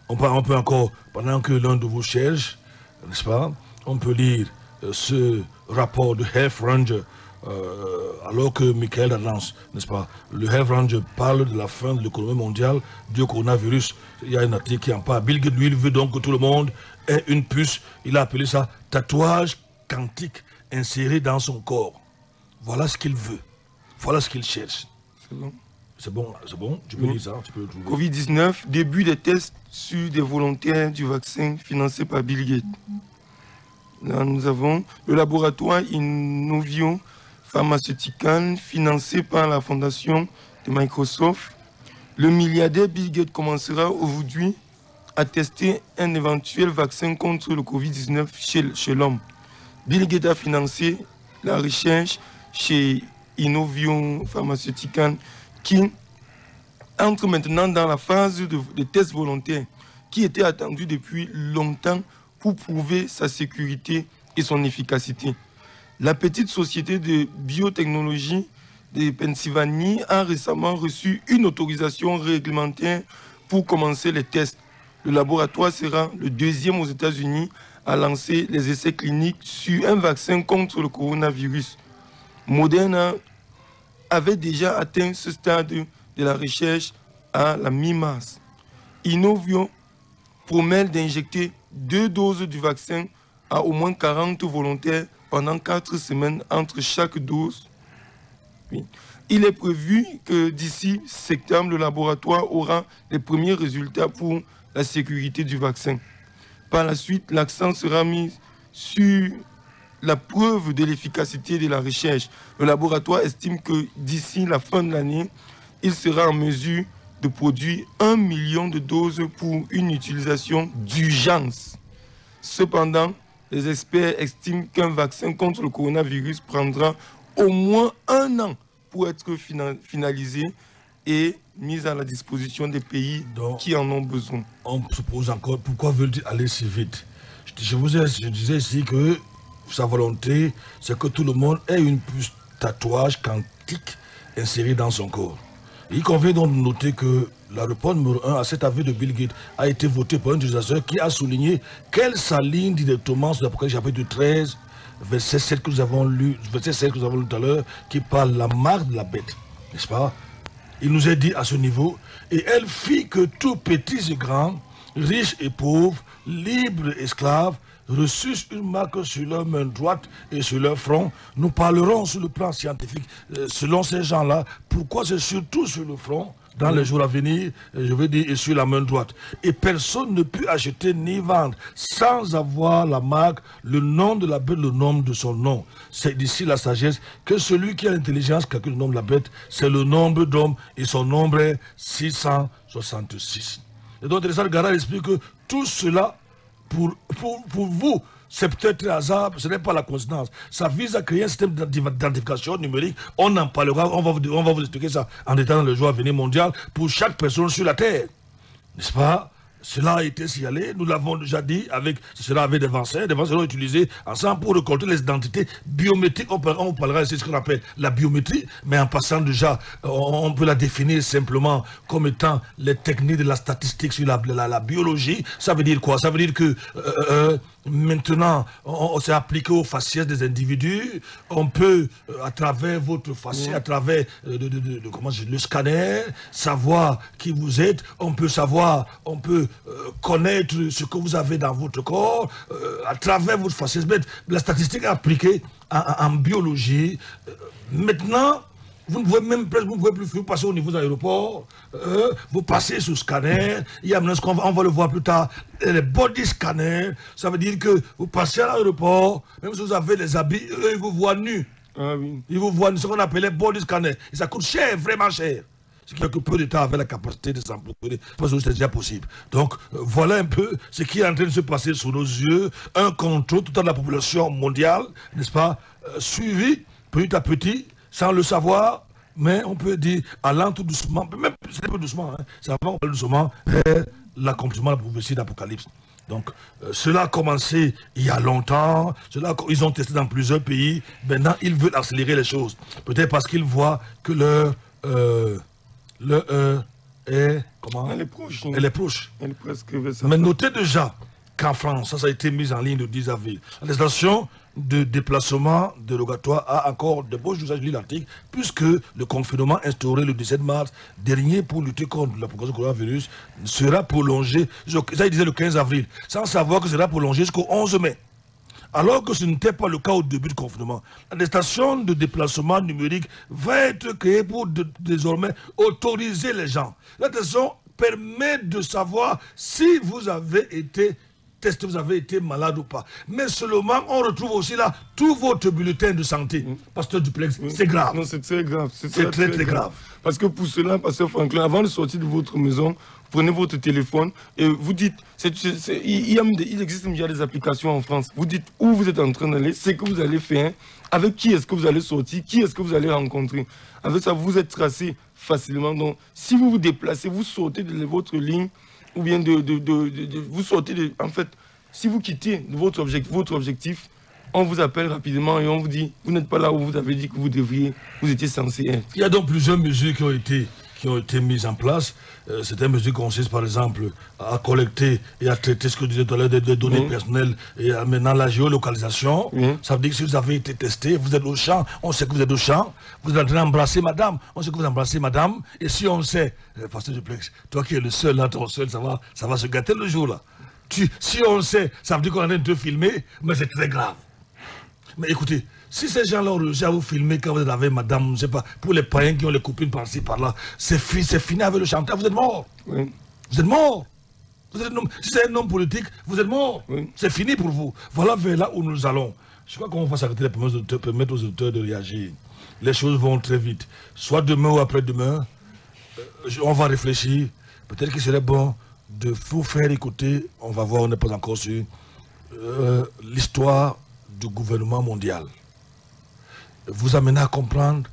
On peut encore, pendant que l'un de vous cherche, n'est-ce pas, on peut lire ce rapport de Health Ranger, alors que Michael annonce, n'est-ce pas, le Health Ranger parle de la fin de l'économie mondiale du coronavirus. Il y a un article qui en parle. Bill Gates, lui, il veut donc que tout le monde ait une puce. Il a appelé ça tatouage quantique inséré dans son corps. Voilà ce qu'il veut. Voilà ce qu'il cherche. C'est bon. C'est bon, tu peux lire ça, tu peux le trouver. Covid-19, début des tests sur des volontaires du vaccin financé par Bill Gates. Là, nous avons le laboratoire Innovio Pharmaceutical financé par la fondation de Microsoft. Le milliardaire Bill Gates commencera aujourd'hui à tester un éventuel vaccin contre le Covid-19 chez l'homme. Bill Gates a financé la recherche chez Innovio Pharmaceutical qui entre maintenant dans la phase de tests volontaires qui était attendue depuis longtemps pour prouver sa sécurité et son efficacité. La petite société de biotechnologie de Pennsylvanie a récemment reçu une autorisation réglementaire pour commencer les tests. Le laboratoire sera le deuxième aux États-Unis à lancer les essais cliniques sur un vaccin contre le coronavirus. Moderna avait déjà atteint ce stade de la recherche à la mi-mars. Inovio promet d'injecter 2 doses du vaccin à au moins 40 volontaires pendant 4 semaines entre chaque dose. Oui. Il est prévu que d'ici septembre, le laboratoire aura les premiers résultats pour la sécurité du vaccin. Par la suite, l'accent sera mis sur la preuve de l'efficacité de la recherche. Le laboratoire estime que d'ici la fin de l'année, il sera en mesure de produire 1 million de doses pour une utilisation d'urgence. Cependant, les experts estiment qu'un vaccin contre le coronavirus prendra au moins 1 an pour être finalisé et mis à la disposition des pays qui en ont besoin. On se pose encore, pourquoi veulent-ils aller si vite? Je disais ici que sa volonté, c'est que tout le monde ait une puce tatouage quantique insérée dans son corps. Il convient donc de noter que l'aéroport numéro 1 à cet avis de Bill Gates a été voté par un utilisateur qui a souligné qu'elle s'aligne directement sur l'Apocalypse chapitre 13, verset 7 que nous avons lu, verset 7 que nous avons lu tout à l'heure, qui parle de la marque de la bête, n'est-ce pas? Il nous est dit à ce niveau, et elle fit que tout petits et grands, riches et pauvres, libres et esclaves, reçussent une marque sur leur main droite et sur leur front. Nous parlerons sur le plan scientifique, selon ces gens-là, pourquoi c'est surtout sur le front, dans les jours à venir, je veux dire, et sur la main droite. Et personne ne peut acheter ni vendre sans avoir la marque, le nom de la bête, le nom de son nom. C'est d'ici la sagesse que celui qui a l'intelligence calcule le nombre de la bête, c'est le nombre d'hommes et son nombre est 666. Et donc, Teresa Gara explique que tout cela, pour vous, c'est peut-être un hasard, ce n'est pas la coïncidence. Ça vise à créer un système d'identification numérique. On en parlera, on va vous expliquer ça en détail dans le jour à venir mondial pour chaque personne sur la Terre. N'est-ce pas? Cela a été signalé, nous l'avons déjà dit, cela avec des vaccins seront utilisés ensemble pour récolter les identités biométriques. On parlera ici de ce qu'on appelle la biométrie, mais en passant déjà, on peut la définir simplement comme étant les techniques de la statistique sur la biologie. Ça veut dire quoi? Ça veut dire que maintenant, on s'est appliqué aux faciès des individus. On peut, à travers votre faciès, à travers le scanner, savoir qui vous êtes. On peut savoir, on peut connaître ce que vous avez dans votre corps, à travers votre faciès. La statistique est appliquée en biologie. Maintenant, vous ne pouvez plus vous passer au niveau de l'aéroport, vous passez sur scanner, il y a maintenant on va le voir plus tard, les body scanners, ça veut dire que vous passez à l'aéroport, même si vous avez les habits, eux, ils vous voient nus. Ah oui. Ils vous voient, ce qu'on appelait body scanner. Et ça coûte cher, vraiment cher. Ce qui fait que peu de temps avec la capacité de s'en procurer, parce que c'est déjà possible. Donc, voilà un peu ce qui est en train de se passer sous nos yeux, un contrôle tout de la population mondiale, n'est-ce pas, suivi petit à petit, sans le savoir, mais on peut dire allant tout doucement, même c'est un peu doucement, hein, ça va on peut doucement vers l'accomplissement de la prophétie d'Apocalypse. Donc, cela a commencé il y a longtemps, ils ont testé dans plusieurs pays, maintenant ils veulent accélérer les choses. Peut-être parce qu'ils voient que leur est, comment? Elle est proche. Elle est proche. Elle est presque. Mais notez déjà qu'en France, ça a été mis en ligne le 10 avril. La législation de déplacement dérogatoire a encore de beaux usages, je lis l'article, puisque le confinement instauré le 17 mars dernier pour lutter contre la propagation du coronavirus sera prolongé, ça il disait le 15 avril, sans savoir que sera prolongé jusqu'au 11 mai. Alors que ce n'était pas le cas au début du confinement. La station de déplacement numérique va être créée pour désormais autoriser les gens. La station permet de savoir si vous avez été testé, vous avez été malade ou pas. Mais seulement, on retrouve aussi là tout votre bulletin de santé. Pasteur Duplex, c'est grave. Non, c'est très grave. C'est très grave. Parce que pour cela, Pasteur Franklin, avant de sortir de votre maison, prenez votre téléphone et vous dites, il existe déjà des applications en France. Vous dites où vous êtes en train d'aller, ce que vous allez faire, avec qui est-ce que vous allez sortir, qui est-ce que vous allez rencontrer. Avec ça, vous êtes tracé facilement. Donc, si vous vous déplacez, vous sortez de votre ligne, ou bien vous sortez en fait, Si vous quittez votre objectif, on vous appelle rapidement et on vous dit, vous n'êtes pas là où vous avez dit que vous étiez censé être. Il y a donc plusieurs mesures qui ont été mises en place. Certaines mesures consistent par exemple à collecter et à traiter ce que je disais tout à l'heure des données personnelles et maintenant la géolocalisation. Ça veut dire que si vous avez été testé, vous êtes au champ, on sait que vous êtes au champ, vous êtes en train d'embrasser madame, on sait que vous embrassez madame, et si on sait, pasteur Duplex, toi qui es le seul là, ton seul, ça va se gâter le jour là. Si on sait, ça veut dire qu'on est en train de te filmer, mais c'est très grave. Mais écoutez, si ces gens-là ont réussi à vous filmer quand vous êtes avec madame, je ne sais pas, pour les païens qui ont les copines par-ci, par-là, c'est fini avec le chanteur, vous êtes mort. Oui. Vous êtes mort. Si c'est un homme politique, vous êtes mort. Oui. C'est fini pour vous. Voilà vers là où nous allons. Je crois qu'on va s'arrêter là pour permettre aux auteurs de réagir. Les choses vont très vite. Soit demain ou après-demain, on va réfléchir. Peut-être qu'il serait bon de vous faire écouter, on va voir, on n'est pas encore sûr, l'histoire du gouvernement mondial. Vous amener à comprendre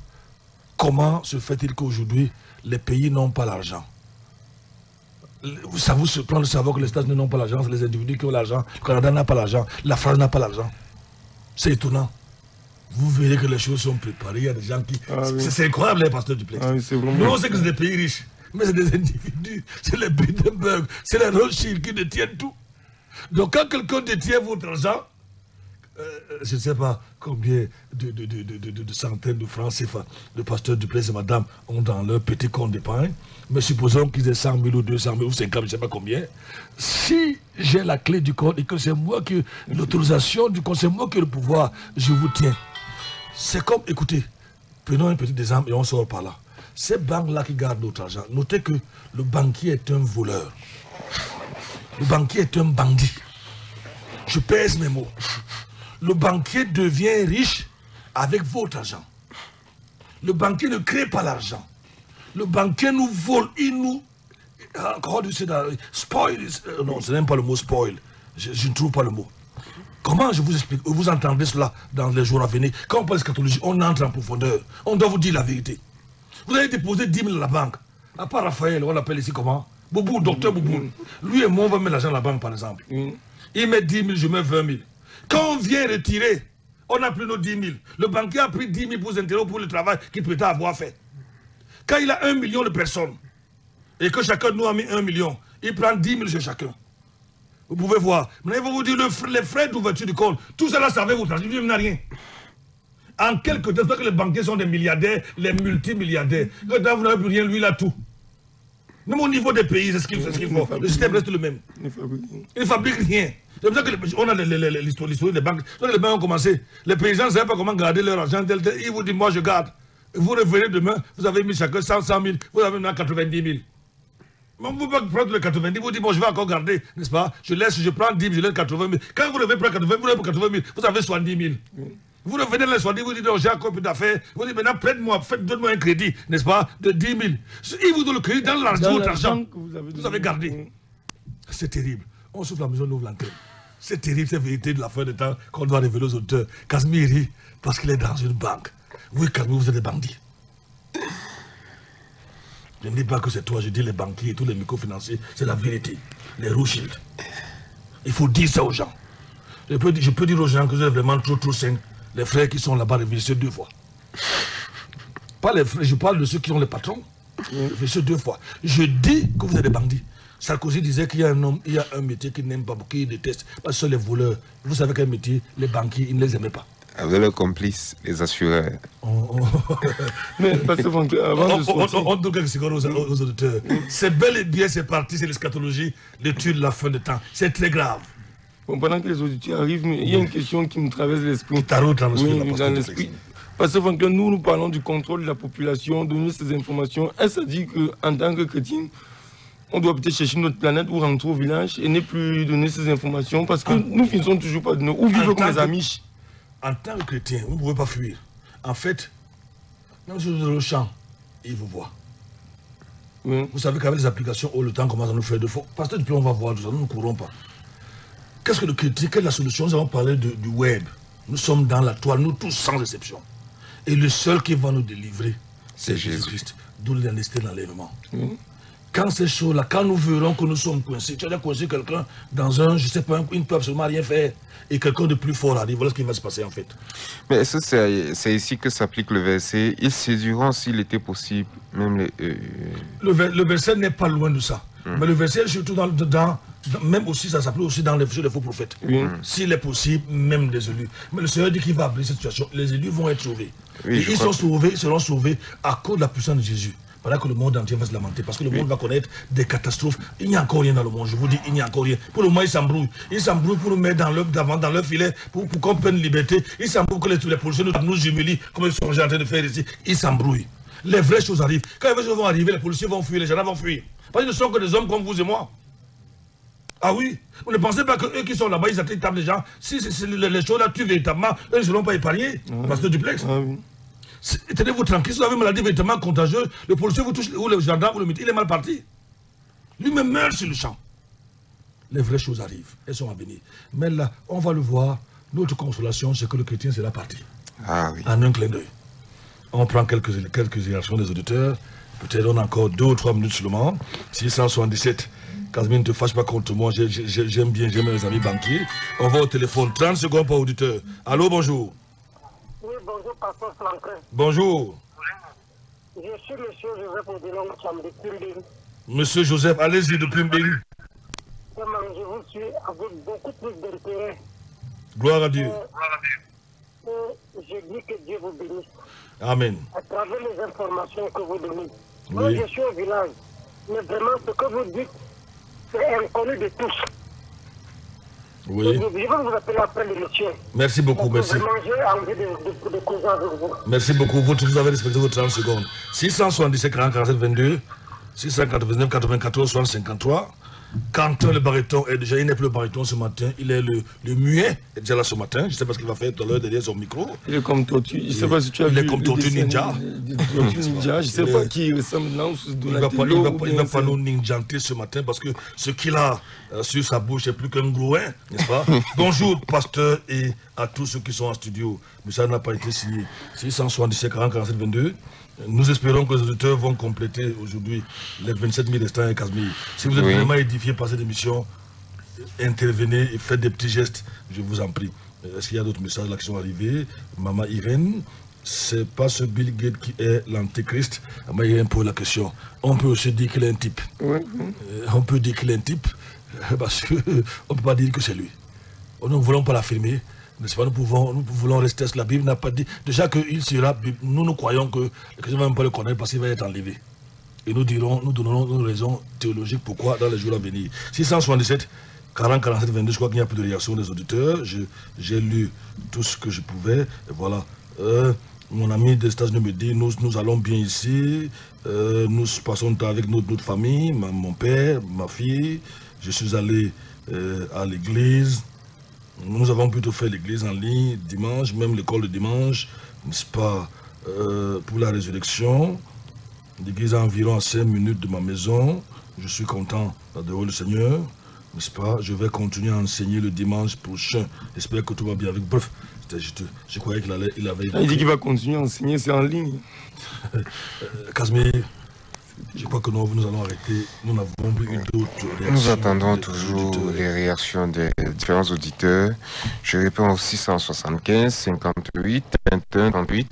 comment se fait-il qu'aujourd'hui les pays n'ont pas l'argent. Ça vous surprend de savoir que les États-Unis n'ont pas l'argent, c'est les individus qui ont l'argent, le Canada n'a pas l'argent, la France n'a pas l'argent. C'est étonnant. Vous verrez que les choses sont préparées, il y a des gens qui... C'est incroyable, les pasteurs Duplex. Nous on sait que c'est des pays riches, mais c'est des individus, c'est les Bilderberg, c'est les Rothschild qui détiennent tout. Donc quand quelqu'un détient votre argent, je ne sais pas combien de centaines de francs CFA de pasteurs Duplex et madame ont dans leur petit compte d'épargne, mais supposons qu'ils aient 100 000 ou 200 000 ou 50 000, je ne sais pas combien. Si j'ai la clé du compte et que c'est moi qui l'autorisation du compte, c'est moi qui ai le pouvoir, je vous tiens. C'est comme, écoutez, prenons un petit exemple et on sort par là. Ces banques-là qui gardent notre argent, notez que le banquier est un voleur. Le banquier est un bandit. Je pèse mes mots. Le banquier devient riche avec votre argent. Le banquier ne crée pas l'argent. Le banquier nous vole, il nous... Comment tu sais that? Spoil. Non, ce n'est même pas le mot spoil. Je ne trouve pas le mot. Comment je vous explique? Vous entendrez cela dans les jours à venir. Quand on parle d'eschatologie, on entre en profondeur. On doit vous dire la vérité. Vous avez déposé 10 000 à la banque. À part Raphaël, on l'appelle ici comment? Boubou, docteur Boubou. Lui et moi, on va mettre l'argent à la banque, par exemple. Il met 10 000, je mets 20 000. Quand on vient retirer, on n'a plus nos 10 000. Le banquier a pris 10 000 pour intérêts pour le travail qu'il peut avoir fait. Quand il a 1 million de personnes, et que chacun de nous a mis 1 million, il prend 10 000 chez chacun. Vous pouvez voir. Maintenant, il va vous dire les frais d'ouverture du compte. Tout cela, ça va vous traduire, il n'a rien. En quelques temps, que les banquiers sont des milliardaires, les multimilliardaires. Quand vous n'avez plus rien, lui, il a tout. Même au niveau des pays, c'est ce qu'il faut. Le système reste le même. Il ne fabrique rien. C'est pour ça qu'on a l'histoire des banques. Les banques ont commencé. Les paysans ne savent pas comment garder leur argent. Ils vous disent, moi je garde. Vous revenez demain, vous avez mis chacun 100 000, vous avez maintenant 90 000. Mais vous pouvez prendre les 90 000, vous dites, bon, je vais encore garder, n'est-ce pas? Je prends 10 000, je laisse 80 000. Quand vous revenez prendre 80 000, vous avez 80 000, vous avez 70 000. Vous revenez les 70 000, vous dites, non, j'ai encore plus d'affaires. Vous dites, maintenant, prête-moi, donne-moi un crédit, n'est-ce pas, de 10 000. Ils vous donnent le crédit dans l'argent que vous avez gardé. C'est terrible. On souffle la maison, on ouvre l'antenne. C'est terrible, cette vérité de la fin de temps qu'on doit révéler aux auteurs. Casimir rit parce qu'il est dans une banque. Oui, Casimir, vous êtes des bandits. Je ne dis pas que c'est toi, je dis les banquiers et tous les microfinanciers, c'est la vérité. Les Rothschild. Il faut dire ça aux gens. Je peux dire aux gens que vous êtes vraiment trop sains. Les frères qui sont là-bas réfléchissez 2 fois. Pas les frères, je parle de ceux qui sont les patrons. Réfléchissez 2 fois. Je dis que vous êtes des bandits. Sarkozy disait qu'il y a un homme, il y a un métier qu'il n'aime pas, qu'il déteste. Parce que les voleurs, vous savez quel métier, les banquiers, ils ne les aimaient pas. Avec leurs complices, les assureurs. Mais parce que avant de sortir... On donne quelques secondes aux auditeurs. C'est bel et bien, c'est parti, c'est l'eschatologie, l'étude de la fin de temps. C'est très grave. Bon, pendant que les auditeurs arrivent, il y a une question qui me traverse l'esprit. Dans l'esprit. Parce que nous parlons du contrôle de la population, donner ces informations. Est-ce à dire qu'en tant que chrétien, on doit peut-être chercher notre planète ou rentrer au village et ne plus donner ces informations? Parce que nous finissons toujours pas de nous. Ou vivre comme les amis. En tant que chrétien, vous ne pouvez pas fuir. En fait, même si vous êtes dans le champ, ils vous voient. Vous savez qu'avec les applications, le temps commence à nous faire de faux. Parce que depuis on va voir tout ça, nous ne courons pas. Qu'est-ce que le chrétien, quelle est la solution? Nous avons parlé du web. Nous sommes dans la toile, nous tous sans exception. Et le seul qui va nous délivrer, c'est Jésus-Christ. D'où la nécessité de l'enlèvement. quand ces choses-là, quand nous verrons que nous sommes coincés, tu as coincé quelqu'un dans un, je ne sais pas, il ne peut absolument rien faire, et quelqu'un de plus fort arrive, voilà ce qui va se passer en fait. Mais est-ce que c'est ici que s'applique le verset? Ils séduiront s'il était possible, même les... Le verset n'est pas loin de ça. Mais le verset, surtout même aussi, ça s'applique aussi dans les faux prophètes. S'il est possible, même des élus. Mais le Seigneur dit qu'il va appeler cette situation. Les élus vont être sauvés. Et ils seront sauvés à cause de la puissance de Jésus. Pendant que le monde entier va se lamenter. Parce que le monde va connaître des catastrophes. Il n'y a encore rien dans le monde. Je vous dis, il n'y a encore rien. Pour le moment, ils s'embrouillent. Ils s'embrouillent pour nous mettre dans leur filet, pour qu'on prenne liberté. Ils s'embrouillent pour que les policiers nous humilient, comme ils sont en train de faire ici. Ils s'embrouillent. Les vraies choses arrivent. Quand les vraies choses vont arriver, les policiers vont fuir, les gendarmes vont fuir. Parce qu'ils ne sont que des hommes comme vous et moi. Ah oui, vous ne pensez pas qu'eux qui sont là-bas, ils tapent les gens. Si les choses-là tuent véritablement, eux ne seront pas épargnés. Parce que duplex. Tenez-vous tranquille, si vous avez une maladie véritablement contagieuse, le policier vous touche, ou le gendarme, vous le mettez, il est mal parti. Lui-même meurt sur le champ. Les vraies choses arrivent, elles sont à venir. Mais là, on va le voir, notre consolation, c'est que le chrétien, c'est la partie. Ah oui. En un clin d'œil. On prend quelques réactions des auditeurs. Peut-être on a encore 2 ou 3 minutes seulement. 677. Casimir, ne te fâche pas contre moi. J'aime mes amis banquiers. On va au téléphone. 30 secondes par auditeur. Allô, bonjour. Oui, bonjour, pasteur Franklin. Bonjour. Je suis monsieur Joseph Odilon de Plumbing. Monsieur Joseph, allez-y de Plumbing. Je vous suis avec beaucoup plus d'intérêt. Gloire à Dieu. Je dis que Dieu vous bénisse. Amen. À travers les informations que vous donnez. Oui. Moi, je suis au village. Mais vraiment, ce que vous dites, c'est inconnu de tous. Oui. Je vais vous appeler après l'émission. Merci beaucoup, merci. J'ai envie de causer avec vous. Merci beaucoup. Vous avez respecté vos 30 secondes. 677 40 47 22, 699 94 60 53. Quentin le baryton est déjà, il n'est plus le baryton ce matin, il est le muet, est déjà là ce matin, je ne sais pas ce qu'il va faire tout à l'heure derrière son micro. Il est comme Tortue, je ne sais pas si tu as vu. Il est comme Tortue Ninja. Tortue Ninja, je ne sais pas qui ressemble là. Il ne va pas nous ninjanter ce matin parce que ce qu'il a sur sa bouche n'est plus qu'un gros hein, n'est-ce pas? Bonjour pasteur et à tous ceux qui sont en studio, mais ça n'a pas été signé. 677 40 47 22. Nous espérons que les auditeurs vont compléter aujourd'hui les 27 000 restants et Casimir. Si vous êtes vraiment édifié par cette émission, intervenez et faites des petits gestes, je vous en prie. Est-ce qu'il y a d'autres messages là qui sont arrivés? Maman Irène, c'est pas ce Bill Gates qui est l'antéchrist. Maman Irène pose la question. On peut aussi dire qu'il est un type. On peut dire qu'il est un type parce qu'on ne peut pas dire que c'est lui. Nous ne voulons pas l'affirmer. N'est-ce pas, nous voulons rester sur la Bible n'a pas dit. Déjà qu'il sera, nous croyons que le chrétien ne va même pas le connaître parce qu'il va être enlevé. Et nous donnerons nos raisons théologiques pourquoi dans les jours à venir. 677, 40, 47, 22, je crois qu'il n'y a plus de réaction des auditeurs. J'ai lu tout ce que je pouvais. Et voilà. Mon ami des États-Unis me dit, nous allons bien ici. Nous passons le temps avec notre famille, mon père, ma fille. Je suis allé à l'église. Nous avons plutôt fait l'église en ligne dimanche, même l'école de dimanche, n'est-ce pas, pour la résurrection. L'église est environ à 5 minutes de ma maison. Je suis content d'adorer le Seigneur, n'est-ce pas. Je vais continuer à enseigner le dimanche prochain. J'espère que tout va bien avec. Bref, je croyais qu'il avait... Il dit qu'il va continuer à enseigner, c'est en ligne. Casimir, je crois que nous allons arrêter. Nous n'avons plus eu d'autres réactions. Nous attendons toujours les réactions des différents auditeurs. Je réponds au 675 58 21 38.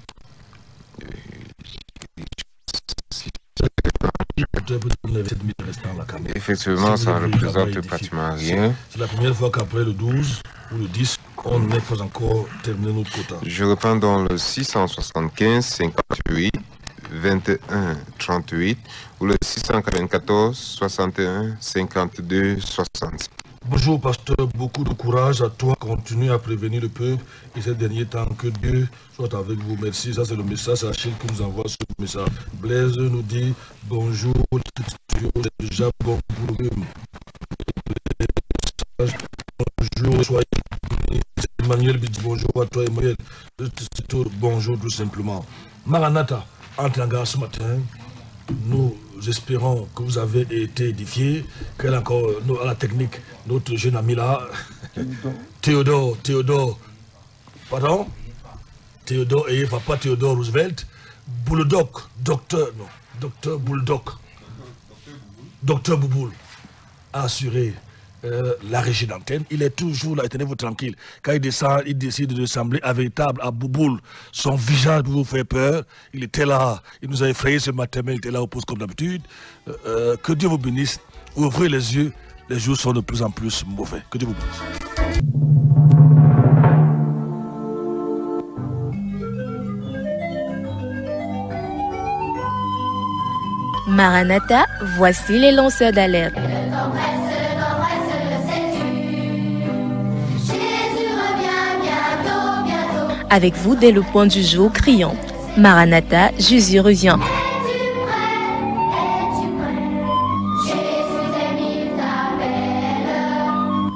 Effectivement, ça ne représente pratiquement rien. C'est la première fois qu'après le 12 ou le 10, on n'est pas encore terminé notre quota. Je reprends dans le 675 58 21 38 ou le 694 61 52 60. Bonjour pasteur, beaucoup de courage à toi, continue à prévenir le peuple et ces derniers temps que Dieu soit avec vous. Merci, ça c'est le message, c'est Achille qui nous envoie ce message. Blaise nous dit bonjour, c'est déjà bon pour le bonjour, soyez Emmanuel dit bonjour à toi Emmanuel, bonjour tout simplement. Maranatha, entre en gare ce matin, nous espérons que vous avez été édifiés, qu'elle encore à la technique, notre jeune ami là, Théodore, pardon, Théodore et pas Théodore Roosevelt, Bulldog, docteur Bulldog. Docteur Bouboul a assuré la régie d'antenne. Il est toujours là, tenez-vous tranquille. Quand il descend, il décide de sembler véritable à Bouboul. Son visage pour vous faire peur. Il était là, il nous a effrayés ce matin, mais il était là au poste comme d'habitude. Que Dieu vous bénisse. Ouvrez les yeux, les jours sont de plus en plus mauvais. Que Dieu vous bénisse. Maranatha, voici les lanceurs d'alerte. Avec vous dès le point du jour criant Maranatha, Jésus revient.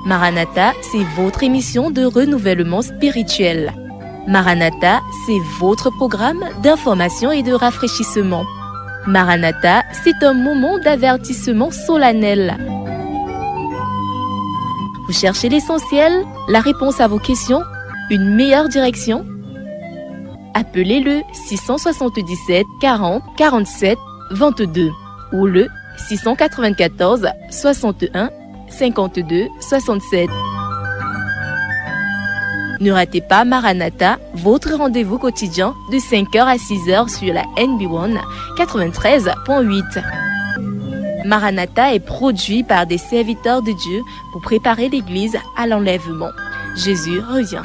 Maranatha, c'est votre émission de renouvellement spirituel. Maranatha, c'est votre programme d'information et de rafraîchissement. Maranatha, c'est un moment d'avertissement solennel. Vous cherchez l'essentiel, la réponse à vos questions, une meilleure direction? Appelez le 677 40 47 22 ou le 694 61 52 67. Ne ratez pas Maranatha, votre rendez-vous quotidien de 5h à 6h sur la NB1 93.8. Maranatha est produit par des serviteurs de Dieu pour préparer l'Église à l'enlèvement. Jésus revient.